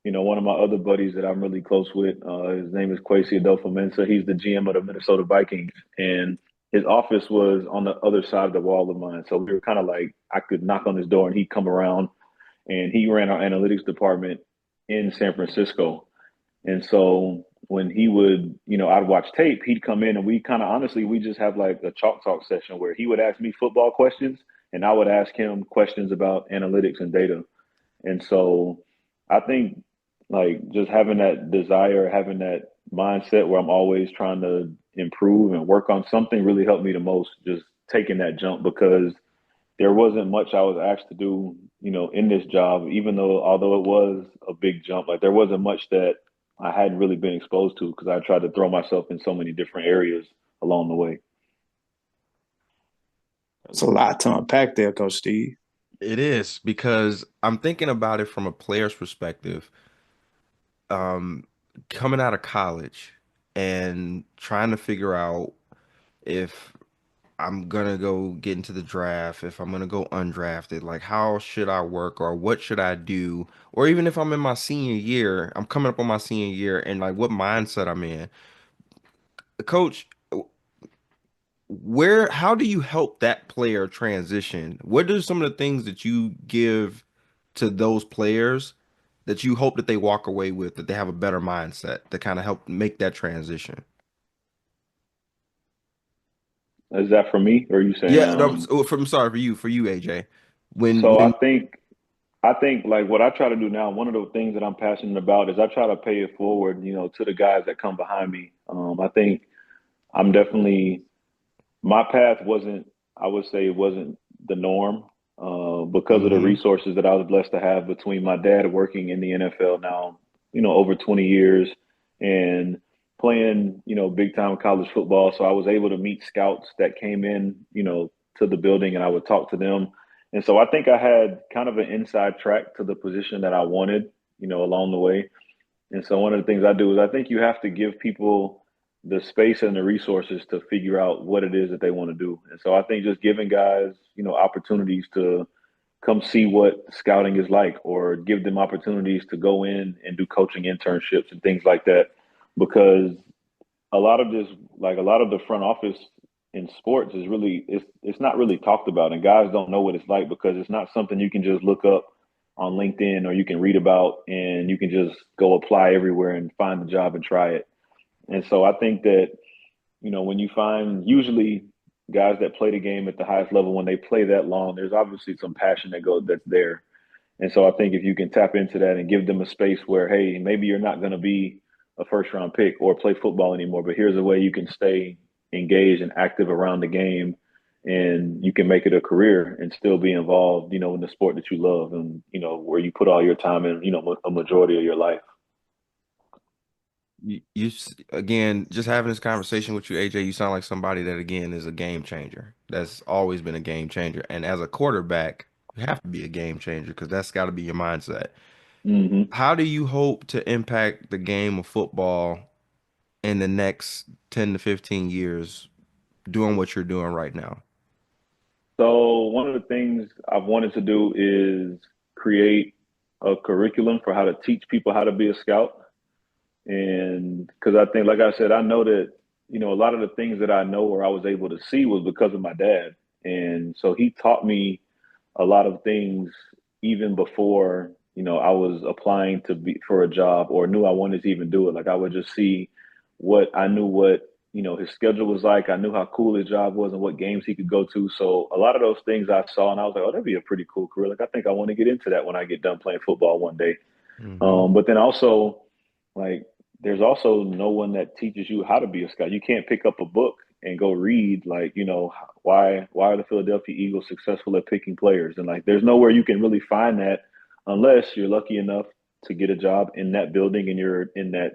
one of my other buddies that I'm really close with. His name is Kwesi Adolfo-Mensah. He's the GM of the Minnesota Vikings, and his office was on the other side of the wall of mine. So we were kind of like, I could knock on his door and he'd come around, and he ran our analytics department in San Francisco. And so when he would, I'd watch tape, he'd come in and we kind of honestly, we just have like a chalk talk session where he would ask me football questions and I would ask him questions about analytics and data. And so I think like just having that desire, having that mindset where I'm always trying to improve and work on something really helped me the most, just taking that jump, because there wasn't much I was asked to do, in this job, even though although it was a big jump, like there wasn't much that I hadn't really been exposed to because I tried to throw myself in so many different areas along the way. It's a lot to unpack there, Coach Steve. It is because I'm thinking about it from a player's perspective. Um, Coming out of college and trying to figure out if I'm gonna go get into the draft, if I'm gonna go undrafted, like how should I work or what should I do? Or even if I'm in my senior year, I'm coming up on my senior year and like what mindset I'm in. Coach, how do you help that player transition? What are some of the things that you give to those players that you hope that they walk away with, that they have a better mindset to kind of help make that transition? Is that for me, or are you saying? Yeah, no, I'm sorry for you, AJ. So When I think like what I try to do now, one of the things that I'm passionate about is I try to pay it forward, to the guys that come behind me. I think I'm definitely my path wasn't, I would say it wasn't the norm, because of the hmm resources that I was blessed to have between my dad working in the NFL now, over 20 years, and playing, big time college football. So I was able to meet scouts that came in, to the building, and I would talk to them. And so I think I had kind of an inside track to the position that I wanted, along the way. And so one of the things I do is I think you have to give people the space and the resources to figure out what it is that they want to do. And so I think just giving guys, opportunities to come see what scouting is like, or give them opportunities to go in and do coaching internships and things like that. Because a lot of this, like a lot of the front office in sports is really, it's not really talked about, and guys don't know what it's like because it's not something you can just look up on LinkedIn or you can read about and you can just go apply everywhere and find a job and try it. And so I think that, when you find usually guys that play the game at the highest level, when they play that long, there's obviously some passion that's there. And so I think if you can tap into that and give them a space where, hey, maybe you're not going to be a first round pick or play football anymore, but here's a way you can stay engaged and active around the game, and you can make it a career and still be involved, in the sport that you love and, where you put all your time in, a majority of your life. again, just having this conversation with you, AJ, you sound like somebody that again is a game changer. That's always been a game changer. And as a quarterback, you have to be a game changer because that's got to be your mindset. Hmm. How do you hope to impact the game of football in the next 10 to 15 years doing what you're doing right now? So one of the things I've wanted to do is create a curriculum for how to teach people how to be a scout. And because I think, like I said, I know that, a lot of the things that I know or I was able to see was because of my dad. And so he taught me a lot of things even before, I was applying to be for a job or knew I wanted to even do it. Like I would just see what I knew what his schedule was like. I knew how cool his job was and what games he could go to. So a lot of those things I saw, and I was like, oh, that'd be a pretty cool career. Like, I think I want to get into that when I get done playing football one day. Hmm. But then also, like, there's also no one that teaches you how to be a scout. You can't pick up a book and go read, like, why are the Philadelphia Eagles successful at picking players? And like, there's nowhere you can really find that unless you're lucky enough to get a job in that building and you're in that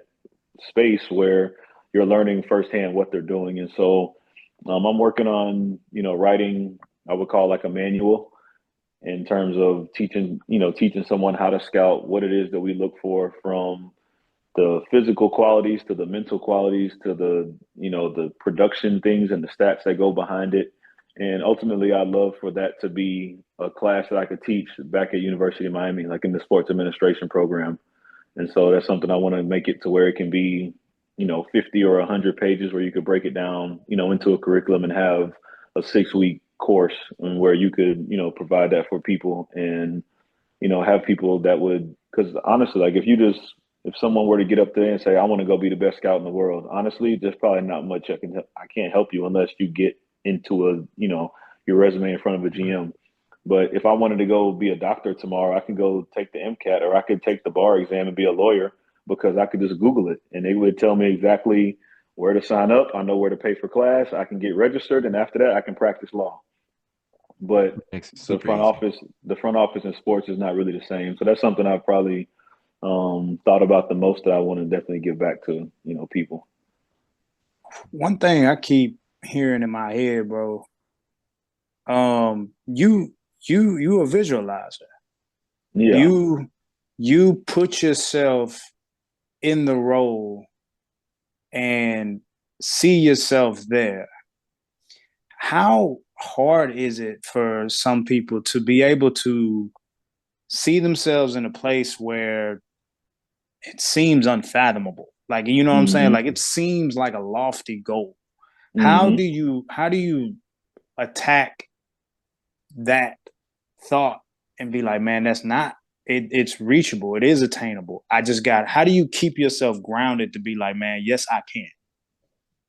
space where you're learning firsthand what they're doing. And so I'm working on, writing, I would call like a manual in terms of teaching someone how to scout, what it is that we look for from the physical qualities to the mental qualities to the production things and the stats that go behind it. And ultimately, I'd love for that to be a class that I could teach back at University of Miami, like in the sports administration program. And so that's something I want to make it to where it can be, 50 or 100 pages where you could break it down, into a curriculum and have a 6-week course and where you could, provide that for people and, have people that would, because honestly, like if someone were to get up there and say, I want to go be the best scout in the world, honestly, there's probably not much I can't help you unless you get into your resume in front of a GM. But if I wanted to go be a doctor tomorrow, I could go take the MCAT or I could take the bar exam and be a lawyer because I could just Google it and they would tell me exactly where to sign up. I know where to pay for class. I can get registered. And after that, I can practice law. But Makes it the super front easy. office, the front office in sports is not really the same. So that's something I've probably thought about the most that I want to definitely give back to, people. One thing I keep hearing in my head, bro. You a visualizer. Yeah. You put yourself in the role and see yourself there. How hard is it for some people to be able to see themselves in a place where it seems unfathomable? Like, you know what I'm saying? Hmm. Like, it seems like a lofty goal. How do Hmm. you attack that thought and be like, man, that's not it's reachable. It is attainable. I just got, how do you keep yourself grounded to be like, man, yes, I can?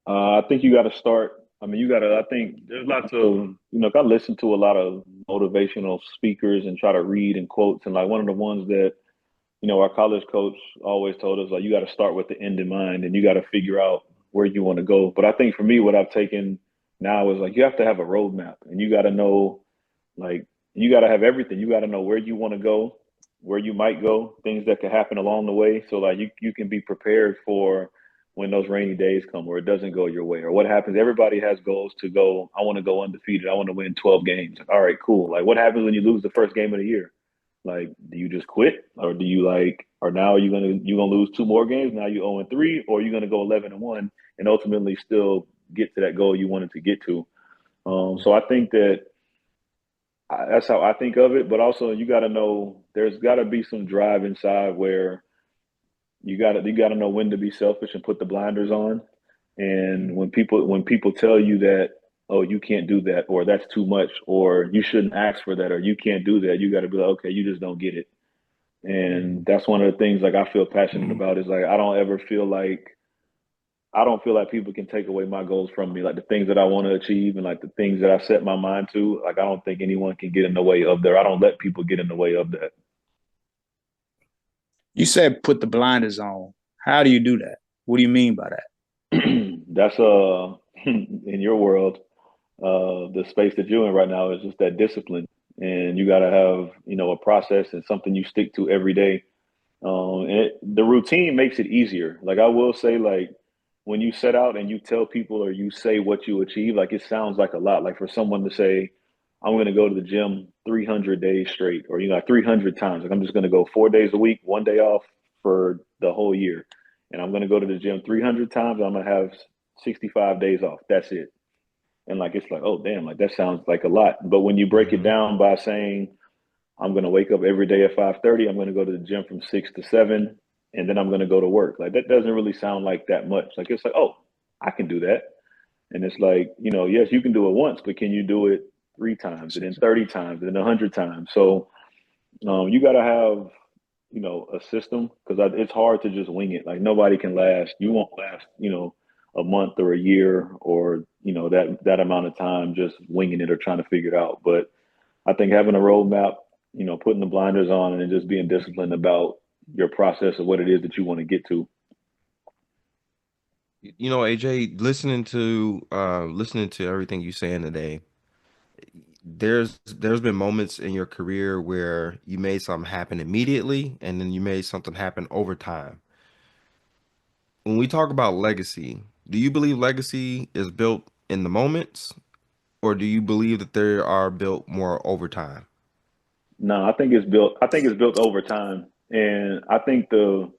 I think you got to start. I mean, I think there's lots of, I listen to a lot of motivational speakers and try to read and quotes. And like one of the ones that, our college coach always told us, like, you got to start with the end in mind and you got to figure out where you want to go. But I think for me, what I've taken now is like, you have to have a roadmap and you got to know, like, you got to have everything. You got to know where you want to go, where you might go, things that could happen along the way. So like you can be prepared for when those rainy days come or it doesn't go your way or what happens. Everybody has goals to go. I want to go undefeated. I want to win 12 games. Like, all right, cool. Like what happens when you lose the first game of the year? Like, do you just quit or do you or now are you gonna lose 2 more games? Now you 0-3, or are you gonna go 11-1 and ultimately still get to that goal you wanted to get to? So I think that that's how I think of it. But also, you got to know there's got to be some drive inside where you got to know when to be selfish and put the blinders on. And when people tell you that, oh, you can't do that, or that's too much, or you shouldn't ask for that, or you can't do that, you got to be like, okay, you just don't get it. And that's one of the things like I feel passionate about is like I don't feel like people can take away my goals from me, like the things that I want to achieve and like the things that I set my mind to. Like I don't think anyone can get in the way of there. I don't let people get in the way of that. You said put the blinders on. How do you do that? What do you mean by that? That's in your world, the space that you're in right now is just that discipline, and you got to have a process and something you stick to every day. The routine makes it easier. Like I will say, like when you set out and you tell people or you say what you achieve, like it sounds like a lot. Like for someone to say, I'm going to go to the gym 300 days straight, or 300 times. Like I'm just going to go 4 days a week, one day off for the whole year, and I'm going to go to the gym 300 times. I'm going to have 65 days off. That's it. And like it's like, oh damn, like that sounds like a lot. But when you break it Hmm. down by saying I'm going to wake up every day at 5:30. I'm going to go to the gym from 6 to 7, and then I'm going to go to work. Like that doesn't really sound like that much. Like it's like, oh, I can do that. And it's like, yes, you can do it once, but can you do it 3 times, and then 30 times, and then 100 times? So you got to have, a system because it's hard to just wing it. Like nobody can last. You won't last, a month or a year or, that amount of time just winging it or trying to figure it out. But I think having a roadmap, putting the blinders on and then just being disciplined about your process of what it is that you want to get to. AJ, listening to everything you saying today, there's been moments in your career where you made something happen immediately and then you made something happen over time. When we talk about legacy, do you believe legacy is built in the moments, or do you believe that they are built more over time? No, I think it's built over time. And I think the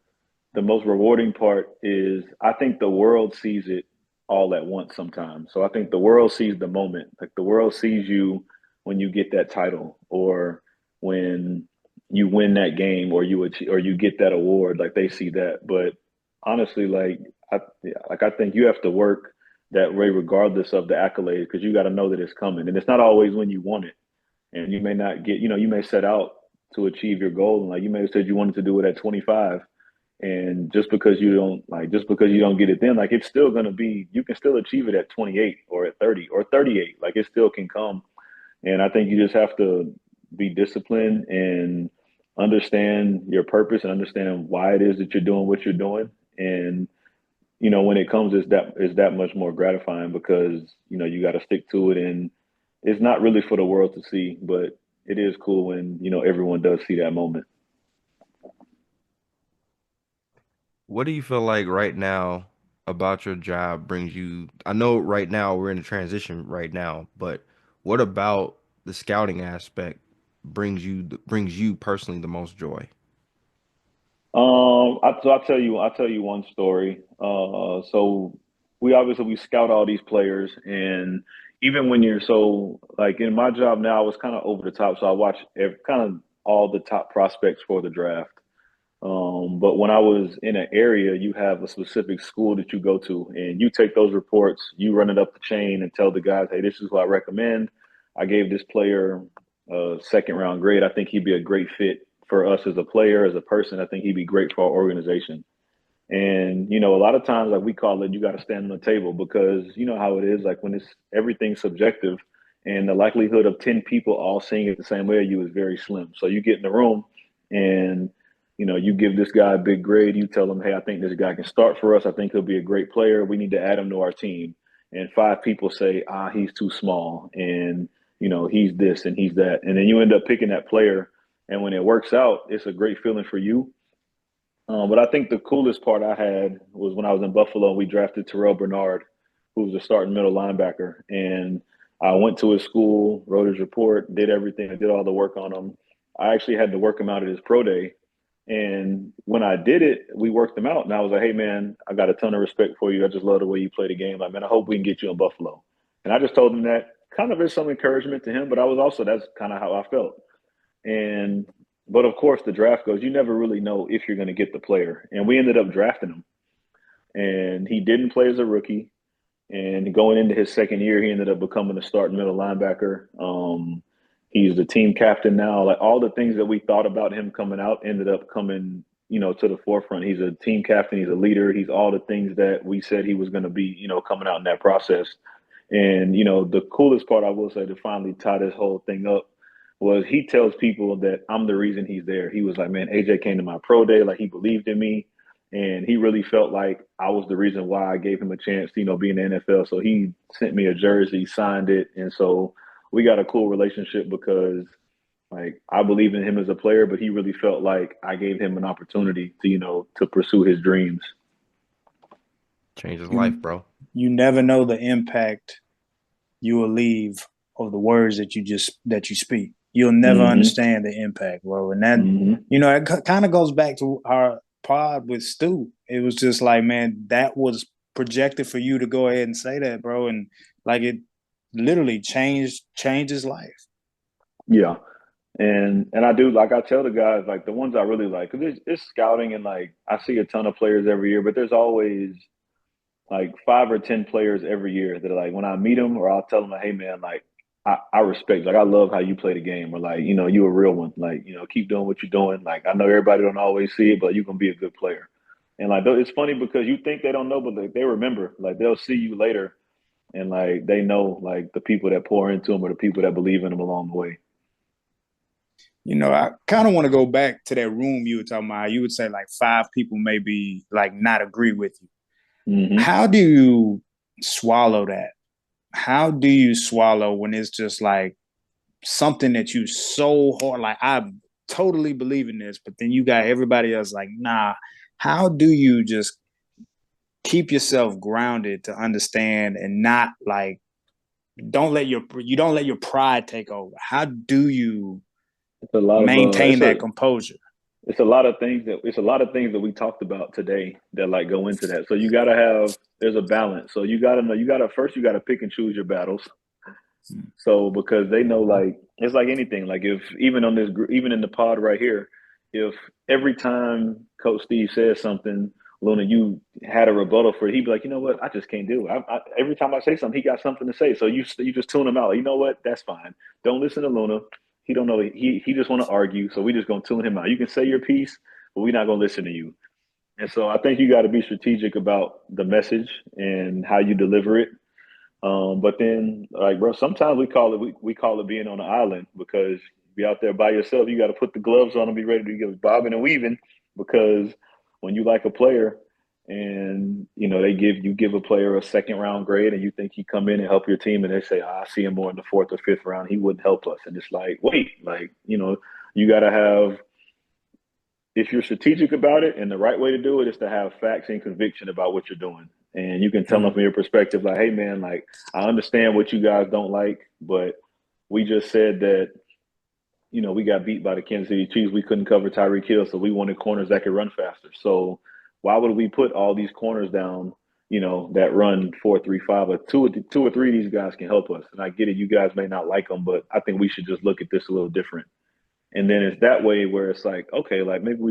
most rewarding part is I think the world sees it all at once sometimes. So I think the world sees the moment. Like the world sees you when you get that title or when you win that game or you get that award. Like they see that. But honestly, I think you have to work that way regardless of the accolades because you got to know that it's coming. And it's not always when you want it. And you may not get, you may set out to achieve your goal. And like you may have said you wanted to do it at 25 and just because you don't get it then, like it's still gonna be, you can still achieve it at 28 or at 30 or 38. Like it still can come. And I think you just have to be disciplined and understand your purpose and understand why it is that you're doing what you're doing. And when it comes, it's that much more gratifying because you got to stick to it, and it's not really for the world to see, but it is cool when everyone does see that moment. What do you feel like right now about your job brings you? I know right now we're in a transition right now, but what about the scouting aspect brings you personally the most joy? I'll tell you one story. So we scout all these players, and even when you're so like in my job now, I was kind of over the top, so I watch kind of all the top prospects for the draft. But when I was in an area, you have a specific school that you go to, and you take those reports, you run it up the chain, and tell the guys, "Hey, this is who I recommend. I gave this player a second round grade. I think he'd be a great fit for us as a player, as a person. I think he'd be great for our organization." And a lot of times, like we call it, you got to stand on the table because you know how it is. Like when it's everything's subjective, and the likelihood of 10 people all seeing it the same way as you is very slim. So you get in the room, and you give this guy a big grade. You tell him, "Hey, I think this guy can start for us. I think he'll be a great player. We need to add him to our team." And 5 people say, "He's too small," and he's this and he's that, and then you end up picking that player. And when it works out, it's a great feeling for you, but I think the coolest part I had was when I was in Buffalo. We drafted Terrell Bernard, who was a starting middle linebacker, and I went to his school, wrote his report, did everything, I did all the work on him. I actually had to work him out at his pro day, and when I did it, we worked him out, and I was like, "Hey man, I got a ton of respect for you. I just love the way you play the game. Like man, I hope we can get you in Buffalo." And I just told him that kind of as some encouragement to him, but I was also that's kind of how I felt. And but of course, the draft goes. You never really know if you're going to get the player, and we ended up drafting him. And he didn't play as a rookie. And going into his second year, he ended up becoming a starting middle linebacker. He's the team captain now. Like all the things that we thought about him coming out ended up coming, to the forefront. He's a team captain. He's a leader. He's all the things that we said he was going to be, coming out in that process. And the coolest part I will say to finally tie this whole thing up was he tells people that I'm the reason he's there. He was like, "Man, AJ came to my pro day, like he believed in me, and he really felt like I was the reason why I gave him a chance to, be in the NFL." So he sent me a jersey, signed it, and so we got a cool relationship because like I believe in him as a player, but he really felt like I gave him an opportunity to, to pursue his dreams. Changes life, You bro. you never know the impact you will leave of the words that you speak. You'll never Hmm. understand the impact, bro. And that Hmm. it kind of goes back to our pod with Stu. It was just like, man, that was projected for you to go ahead and say that, bro, and like it literally changed his life. Yeah. And I do like I tell the guys like the ones I really like because it's scouting and like I see a ton of players every year, but there's always like 5 or 10 players every year that are like when I meet them or I'll tell them like, "Hey man, like I respect like I love how you play the game or like you a real one like keep doing what you're doing like I know everybody don't always see it but you can be a good player." And like it's funny because you think they don't know, but like, they remember. Like they'll see you later, and like they know like the people that pour into them or the people that believe in them along the way. I kind of want to go back to that room you were talking about. You would say like 5 people maybe like not agree with you. Mm-hmm. How do you swallow that? How do you swallow when it's just like something that you so hard, like I totally believe in this, but then you got everybody else like, nah. How do you just keep yourself grounded to understand and not like don't let your pride take over? How do you It's a lot of maintain that composure? it's a lot of things that we talked about today that like go into that. So you gotta have there's a balance. So you gotta know you gotta pick and choose your battles. So because they know like it's like anything. Like if even on this even in the pod right here, if every time Coach Steve says something, Luna, you had a rebuttal for it, he'd be like, you know what, I just can't do it. Every time I say something, he got something to say. So you just tune him out. Like, you know what? That's fine. Don't listen to Luna. He don't know. He just want to argue. So we just gonna tune him out. You can say your piece, but we're not gonna listen to you. And so I think you got to be strategic about the message and how you deliver it. But then, like, bro, sometimes we call it being on an island because you be out there by yourself. You got to put the gloves on and be ready to go bobbing and weaving because when you like a player and they give a player a second round grade and you think he come in and help your team and they say, I see him more in the fourth or fifth round, he wouldn't help us. And it's like, wait, like you got to have if you're strategic about it and the right way to do it is to have facts and conviction about what you're doing. And you can tell them from your perspective, like, hey, man, like, I understand what you guys don't like, but we just said that, we got beat by the Kansas City Chiefs. We couldn't cover Tyreek Hill, so we wanted corners that could run faster. So why would we put all these corners down, that run 4-3-5? Or two or three of these guys can help us. And I get it. You guys may not like them, but I think we should just look at this a little different. And then it's that way where it's like, okay, like maybe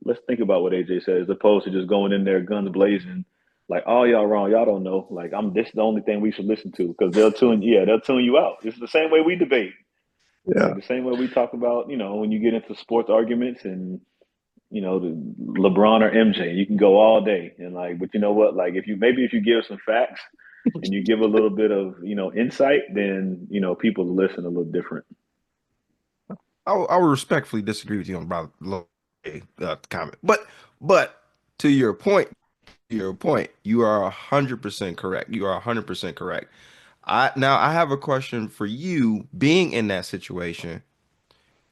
let's think about what AJ said, as opposed to just going in there guns blazing, like, oh, y'all wrong, y'all don't know. Like this is the only thing we should listen to because they'll tune you out. It's the same way we debate. Yeah. Like the same way we talk about, when you get into sports arguments and the LeBron or MJ, you can go all day. And like, but you know what? Like if you give some facts and you give a little bit of, insight, then people listen a little different. I would respectfully disagree with you on about the comment, but to your point, you are 100% correct. You are 100% correct. I have a question for you. Being in that situation,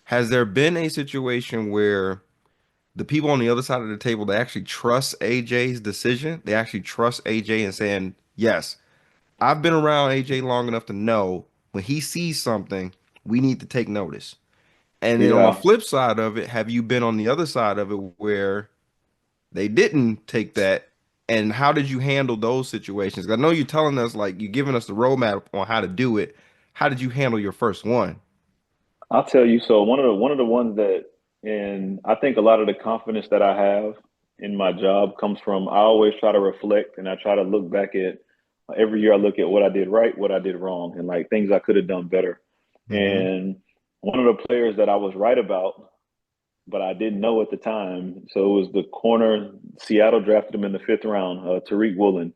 has there been a situation where the people on the other side of the table they actually trust AJ's decision? They actually trust AJ and saying, yes, I've been around AJ long enough to know when he sees something, we need to take notice. And then on the Yeah. flip side of it, have you been on the other side of it where they didn't take that? And how did you handle those situations? 'Cause I know you're telling us like you're giving us the roadmap on how to do it. How did you handle your first one? I'll tell you. So one of the ones that, and I think a lot of the confidence that I have in my job comes from I always try to reflect and I try to look back at every year. I look at what I did right, what I did wrong, and like things I could have done better. Mm-hmm. And one of the players that I was right about, but I didn't know at the time. So it was the corner. Seattle drafted him in the fifth round, Tariq Woolen,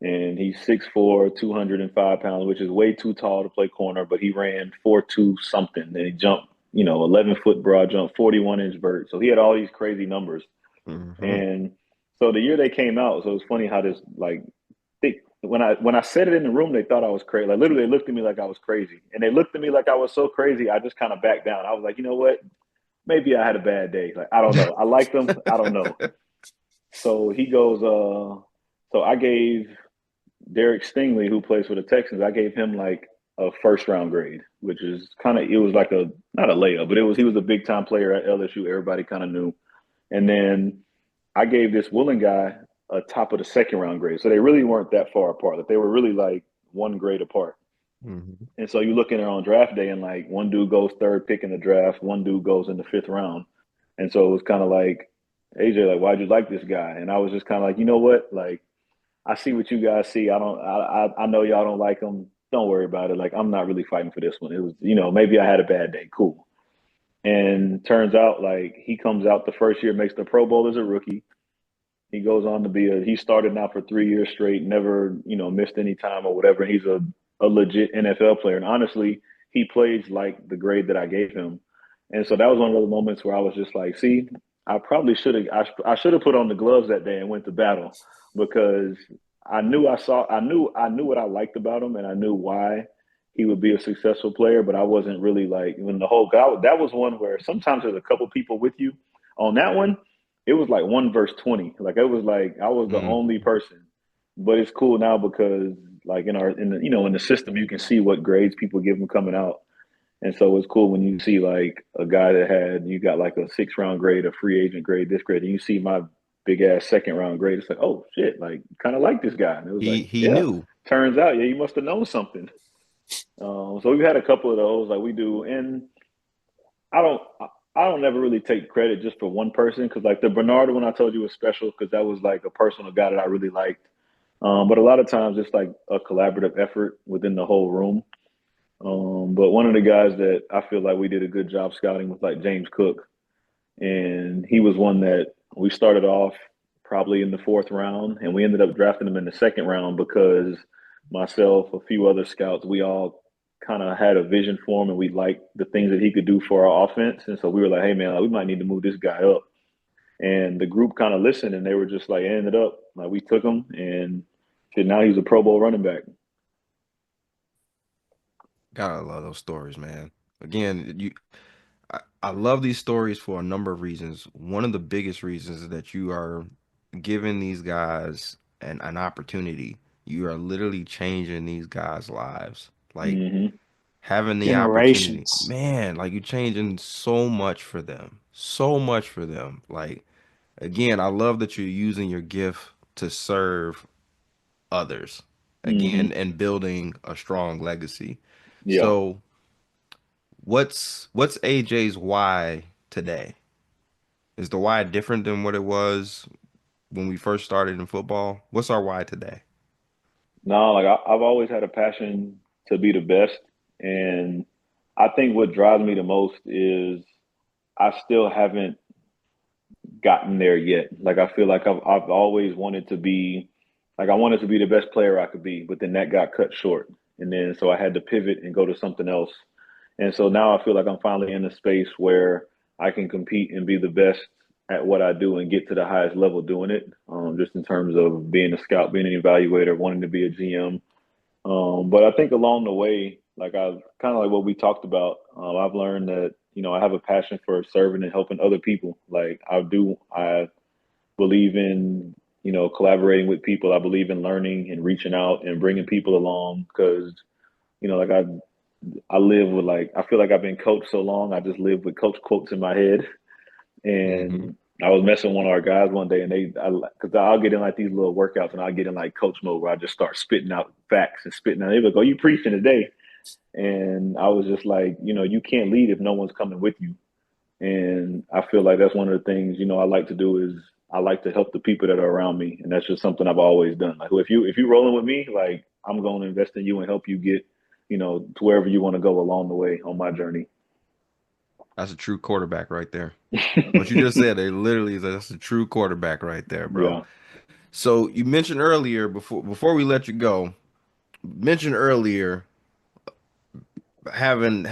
and he's 6'4", 205 pounds, which is way too tall to play corner, but he ran 4.2 something. And he jumped, 11-foot broad jump, 41-inch vert. So he had all these crazy numbers. Mm-hmm. And so the year they came out, so it's funny how this like when I said it in the room, they thought I was crazy. Like literally, they looked at me like I was crazy, and they looked at me like I was so crazy. I just kind of backed down. I was like, you know what? Maybe I had a bad day. Like I don't know. I liked them. I don't know. So he goes. So I gave Derek Stingley, who plays for the Texans, I gave him like a first round grade, which is it was like not a layup, but he was a big time player at LSU. Everybody kind of knew. And then I gave this Woolen guy a top of the second round grade. So they really weren't that far apart. Like they were really like one grade apart. Mm-hmm. And so you look in there on draft day and like one dude goes third pick in the draft, one dude goes in the fifth round. And so it was kind of like, AJ, like, why'd you like this guy? And I was just kind of like, you know what? Like, I see what you guys see. I know y'all don't like him. Don't worry about it. Like, I'm not really fighting for this one. It was, maybe I had a bad day. Cool. And turns out like he comes out the first year, makes the Pro Bowl as a rookie. He goes on to be he started now for 3 years straight, never, missed any time or whatever. He's a legit NFL player. And honestly, he plays like the grade that I gave him. And so that was one of those moments where I was just like, see, I probably should have, I should have put on the gloves that day and went to battle because I knew what I liked about him and I knew why he would be a successful player, but I wasn't really like when the whole guy, that was one where sometimes there's a couple people with you on that one. It was like 1 versus 20. Like it was like I was the Mm. only person. But it's cool now because like in the system you can see what grades people give them coming out. And so it's cool when you see like a guy that you got like a 6 round grade, a free agent grade, this grade, and you see my big ass 2nd round grade. It's like, oh shit, like kind of like this guy. And it was like, He yeah, knew. turns out, yeah, you must have known something. So we've had a couple of those like we do, and I don't. I don't ever really take credit just for one person because, like, the Bernardo one I told you was special because that was like a personal guy that I really liked. But a lot of times it's like a collaborative effort within the whole room. But one of the guys that I feel like we did a good job scouting was like James Cook, and he was one that we started off probably in the 4th round, and we ended up drafting him in the 2nd round because myself, a few other scouts, we all kind of had a vision for him, and we liked the things that he could do for our offense, and so we were like, hey man, like, we might need to move this guy up. And the group kind of listened, and they were just like, it ended up like we took him, and shit, now he's a Pro Bowl running back. Gotta love those stories, man. Again, I love these stories for a number of reasons. One of the biggest reasons is that you are giving these guys an opportunity. You are literally changing these guys' lives. Like Hmm. having the opportunity. Generations. Man, like you're changing so much for them. So much for them. Like again, I love that you're using your gift to serve others. Again, Hmm. and building a strong legacy. Yeah. So what's AJ's why today? Is the why different than what it was when we first started in football? What's our why today? No, like I've always had a passion to be the best, and I think what drives me the most is I still haven't gotten there yet. Like I feel like I've always wanted to be, like I wanted to be the best player I could be, but then that got cut short, and then so I had to pivot and go to something else. And so now I feel like I'm finally in a space where I can compete and be the best at what I do and get to the highest level doing it. Just in terms of being a scout, being an evaluator, wanting to be a GM. But I think along the way, like I've kind of like what we talked about, I've learned that, I have a passion for serving and helping other people. Like I believe in, collaborating with people. I believe in learning and reaching out and bringing people along because, like I live with like, I feel like I've been coached so long. I just live with coach quotes in my head. Hmm. And I was messing with one of our guys one day, and because I'll get in like these little workouts, and I'll get in like coach mode where I just start spitting out facts and spitting out. They like, "Oh, you preaching today?" And I was just like, you can't lead if no one's coming with you. And I feel like that's one of the things, I like to do is I like to help the people that are around me, and that's just something I've always done. Like if you rolling with me, like I'm going to invest in you and help you get, to wherever you want to go along the way on my journey. That's a true quarterback right there. What you just said, they literally that's a true quarterback right there, bro. Yeah. So you mentioned earlier before we let you go, mentioned earlier having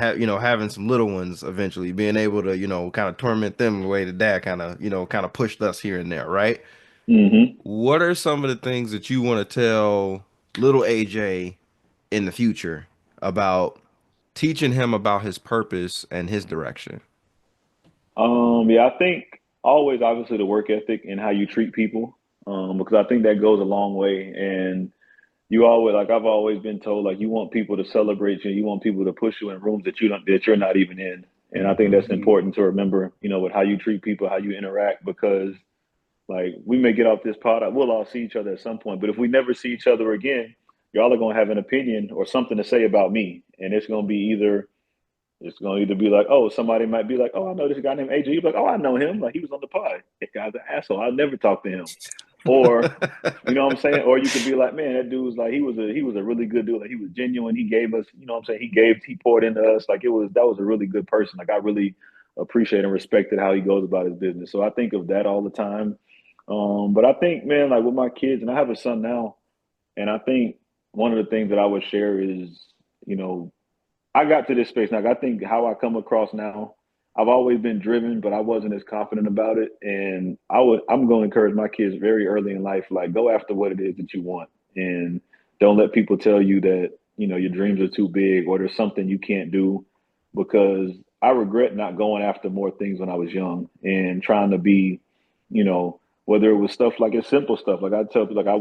some little ones eventually, being able to, kind of torment them the way that dad kind of, kind of pushed us here and there, right? Hmm. What are some of the things that you want to tell little AJ in the future about teaching him about his purpose and his direction? Yeah, I think always obviously the work ethic and how you treat people, because I think that goes a long way. And you always like I've always been told like you want people to celebrate you, you want people to push you in rooms that you're not even in. And I think Hmm. that's important to remember, with how you treat people, how you interact, because like we may get off this pod, we'll all see each other at some point, but if we never see each other again, y'all are gonna have an opinion or something to say about me, and it's gonna either be like, oh, somebody might be like, oh, I know this guy named AJ. You're like, oh, I know him. Like he was on the pod. That guy's an asshole. I'll never talk to him. Or, you know what I'm saying? Or you could be like, man, that dude's like he was a really good dude. Like he was genuine. He gave us, you know what I'm saying? He poured into us. Like that was a really good person. Like I really appreciate and respected how he goes about his business. So I think of that all the time. But I think, man, like with my kids, and I have a son now, and I think one of the things that I would share is, you know, I got to this space now. I think how I come across now, I've always been driven, but I wasn't as confident about it. And I'm going to encourage my kids very early in life, like go after what it is that you want, and don't let people tell you that your dreams are too big or there's something you can't do, because I regret not going after more things when I was young and trying to be, whether it was stuff like it's simple stuff. Like I tell people, like I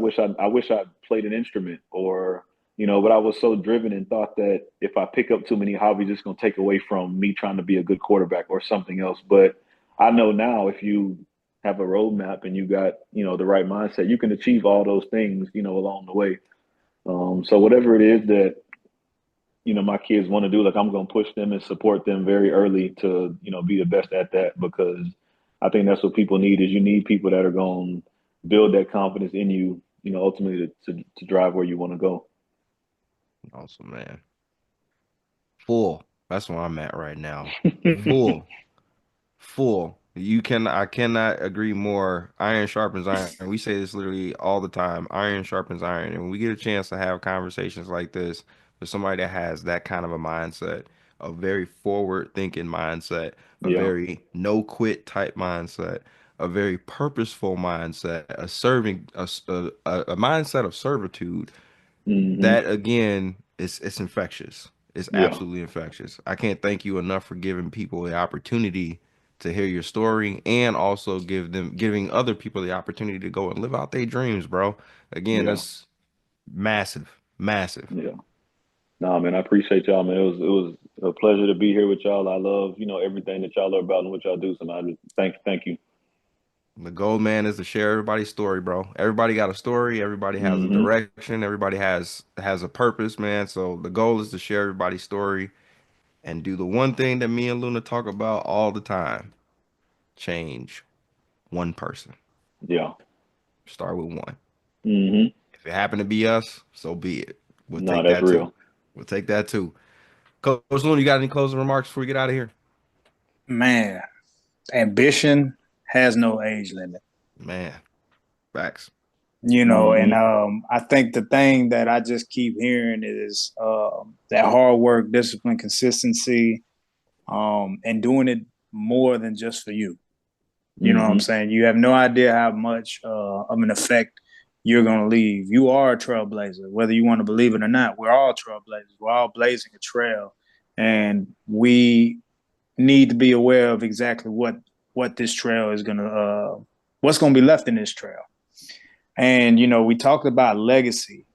wish I played an instrument, or but I was so driven and thought that if I pick up too many hobbies, it's going to take away from me trying to be a good quarterback or something else. But I know now if you have a roadmap and you got, the right mindset, you can achieve all those things, along the way. So whatever it is that, my kids want to do, like I'm going to push them and support them very early to, be the best at that, because I think that's what people need. Is you need people that are going to build that confidence in you, ultimately to drive where you want to go. Awesome, man. Full. That's where I'm at right now. Full. Full. I cannot agree more. Iron sharpens iron. We say this literally all the time. Iron sharpens iron. And when we get a chance to have conversations like this with somebody that has that kind of a mindset, a very forward thinking mindset, a Yeah. very no quit type mindset, a very purposeful mindset, a serving a mindset of servitude, Hmm. that again is it's infectious. It's Yeah. absolutely infectious. I can't thank you enough for giving people the opportunity to hear your story, and also giving other people the opportunity to go and live out their dreams, bro. Again, Yeah. that's massive, massive. Yeah. Nah, man, I appreciate y'all, man. It was a pleasure to be here with y'all. I love, everything that y'all are about and what y'all do. So man, I just thank you. The goal, man, is to share everybody's story, bro. Everybody got a story. Everybody has a Hmm. direction. Everybody has a purpose, man. So the goal is to share everybody's story and do the one thing that me and Luna talk about all the time: change one person. Yeah. Start with one. Hmm. If it happened to be us, so be it. We'll No, take that's that too. real. We'll take that too. Coach Luna, you got any closing remarks before we get out of here? Man, ambition has no age limit. Man, facts. And Hmm. I think the thing that I just keep hearing is that hard work, discipline, consistency, and doing it more than just for you. You know what I'm Hmm. saying? You have no idea how much of an effect you're going to leave. You are a trailblazer, whether you want to believe it or not. We're all trailblazers. We're all blazing a trail, and we need to be aware of exactly what this trail is going to, what's going to be left in this trail. And we talked about legacy,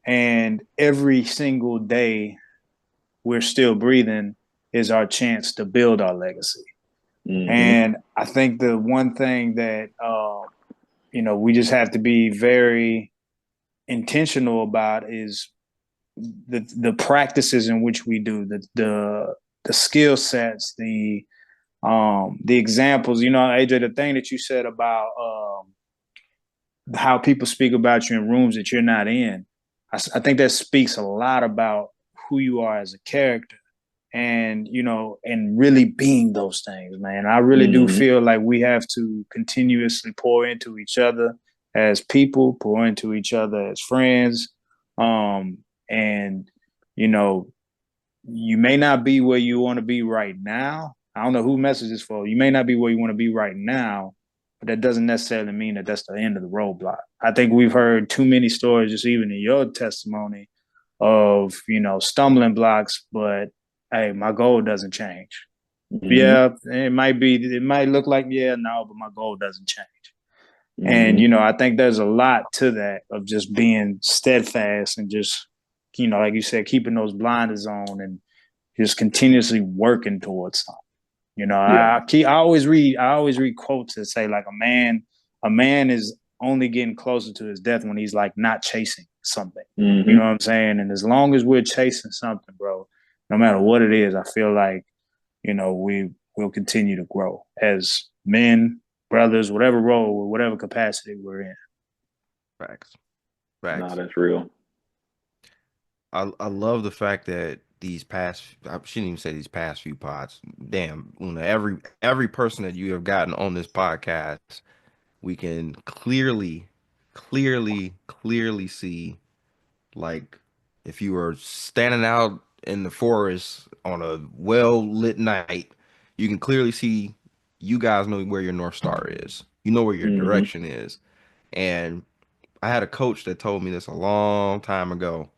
and every single day we're still breathing is our chance to build our legacy. Hmm. And I think the one thing that we just have to be very intentional about is the practices in which we do the skill sets, the examples. AJ, the thing that you said about how people speak about you in rooms that you're not in, I think that speaks a lot about who you are as a character, and really being those things, man. I really do Hmm. feel like we have to continuously pour into each other as people, pour into each other as friends. And you know, you may not be where you want to be right now. I don't know who message is for. You may not be where you want to be right now, but that doesn't necessarily mean that that's the end of the roadblock. I think we've heard too many stories, just even in your testimony, of stumbling blocks. But hey, my goal doesn't change. Hmm. Yeah, it might look like, yeah, no, but my goal doesn't change. And Hmm. I think there's a lot to that, of just being steadfast and just like you said, keeping those blinders on and just continuously working towards something. Yeah. I always read quotes that say, like, a man is only getting closer to his death when he's like not chasing something. You know Hmm. what I'm saying? And as long as we're chasing something, bro, no matter what it is, I feel like we will continue to grow as men, brothers, whatever role, whatever capacity we're in. Facts. Nah, Facts. that's real. I love the fact that I shouldn't even say these past few pods. Damn, Luna, every person that you have gotten on this podcast we can clearly see, like, if you were standing out in the forest on a well lit night, you can clearly see you guys know where your North Star is. You know where your Mm-hmm. direction is. And I had a coach that told me this a long time ago.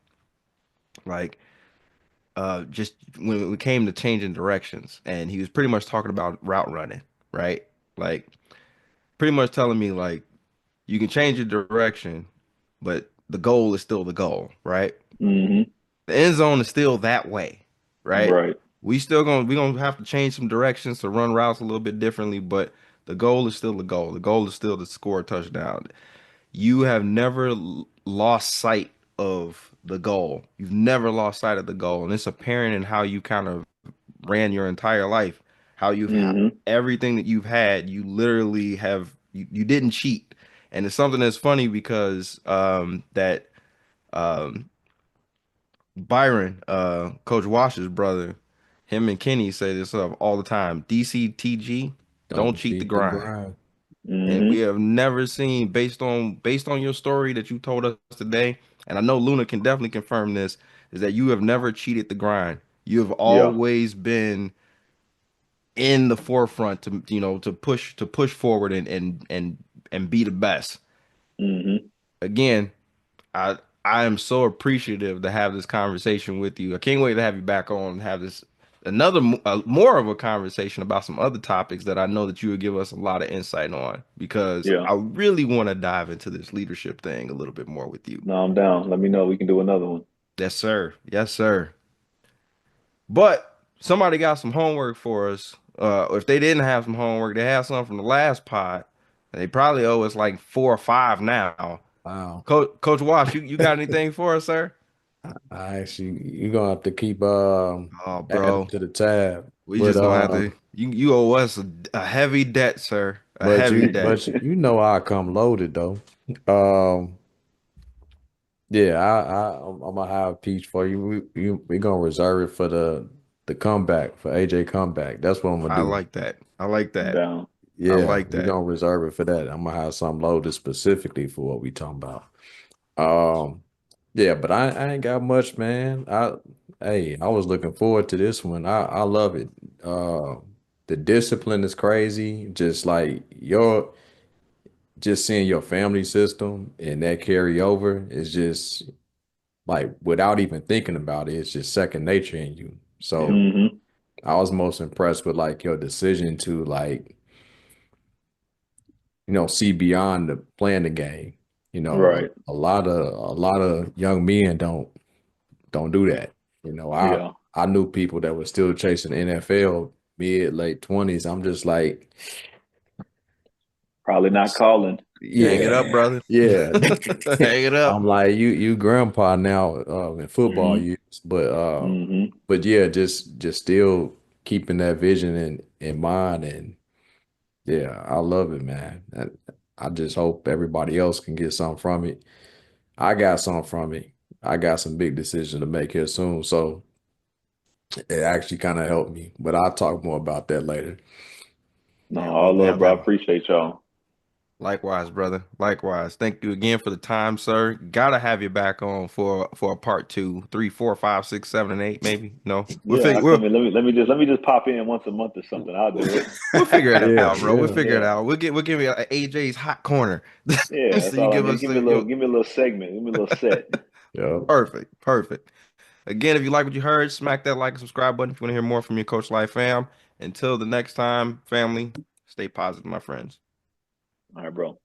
Like, just when it came to changing directions, and he was pretty much talking about route running, right? Like, pretty much telling me, like, you can change your direction, but the goal is still the goal, right? Mm-hmm. The end zone is still that way, right? Right. We gonna have to change some directions to run routes a little bit differently, but the goal is still the goal. The goal is still to score a touchdown. You have never lost sight of the goal. You've never lost sight of the goal, and it's apparent in how you kind of ran your entire life. How you've Mm-hmm. everything that you've had, you literally have. You didn't cheat, and it's something that's funny because that um, Byron, Coach Wash's brother, him and Kenny say this all the time. DCTG, don't Don't cheat the cheat the grind. grind. And we Mm-hmm. have never seen, based on your story that you told us today, and I know Luna can definitely confirm this, is that you have never cheated the grind. You have Yeah. always been in the forefront to to push forward and be the best. Mm-hmm. Again, I am so appreciative to have this conversation with you. I can't wait to have you back on and have this more of a conversation about some other topics that I know that you would give us a lot of insight on, because Yeah. I really want to dive into this leadership thing a little bit more with you. No, I'm down. Let me know. We can do another one. Yes, sir. Yes, sir. But somebody got some homework for us. If they didn't have some homework, they have some from the last pod. They probably owe us like 4 or 5 now. Wow. Coach Wash, you got anything for us, sir? I actually, you're gonna have to keep Oh, adding bro. to the tab. We But just gonna have to. You owe us a heavy debt, sir. A but heavy you debt. but you know I come loaded though. Um yeah, I'm gonna have a piece for you. We gonna reserve it for the comeback for AJ comeback. That's what I'm gonna I do. like that. I like I'm that. down. I Yeah, like we that. gonna reserve it for that. I'm gonna have something loaded specifically for what we talking about. Um, yeah, but I ain't got much, man. I was looking forward to this one. I love it. Uh, the discipline is crazy. Just like just seeing your family system and that carry over is just like without even thinking about it, it's just second nature in you. Yeah. So Mm-hmm. I was most impressed with like your decision to like, see beyond the playing the game. Right. A lot of young men don't do that. I Yeah. I knew people that were still chasing NFL mid late 20s. I'm just like, Probably not calling. Hang it yeah, up, brother. yeah. Hang it up. I'm like, you grandpa now in football Mm-hmm. years, Mm-hmm. but yeah, just still keeping that vision in mind, and yeah, I love it, man. And I just hope everybody else can get something from it. I got something from it. I got some big decisions to make here soon, so it actually kind of helped me. But I'll talk more about that later. No, Man, we all gonna love, have to bro. I have appreciate y'all. likewise, brother. Likewise. Thank you again for the time, sir. Gotta have you back on for a part two, three, four, five, six, seven, and eight, maybe. No, we'll Yeah, figure I come in. Let me just pop in once a month or something. I'll we'll, do it. we'll figure it Yeah, out, bro. We'll yeah. figure it Yeah. out. We'll give you a AJ's hot corner. Yeah, So that's you all I give need. us your Give me a little segment. Give me a little set. Yeah. perfect, perfect. Again, if you like what you heard, smack that like and subscribe button if you want to hear more from your Coach Life fam. Until the next time, family, stay positive, my friends. All right, bro.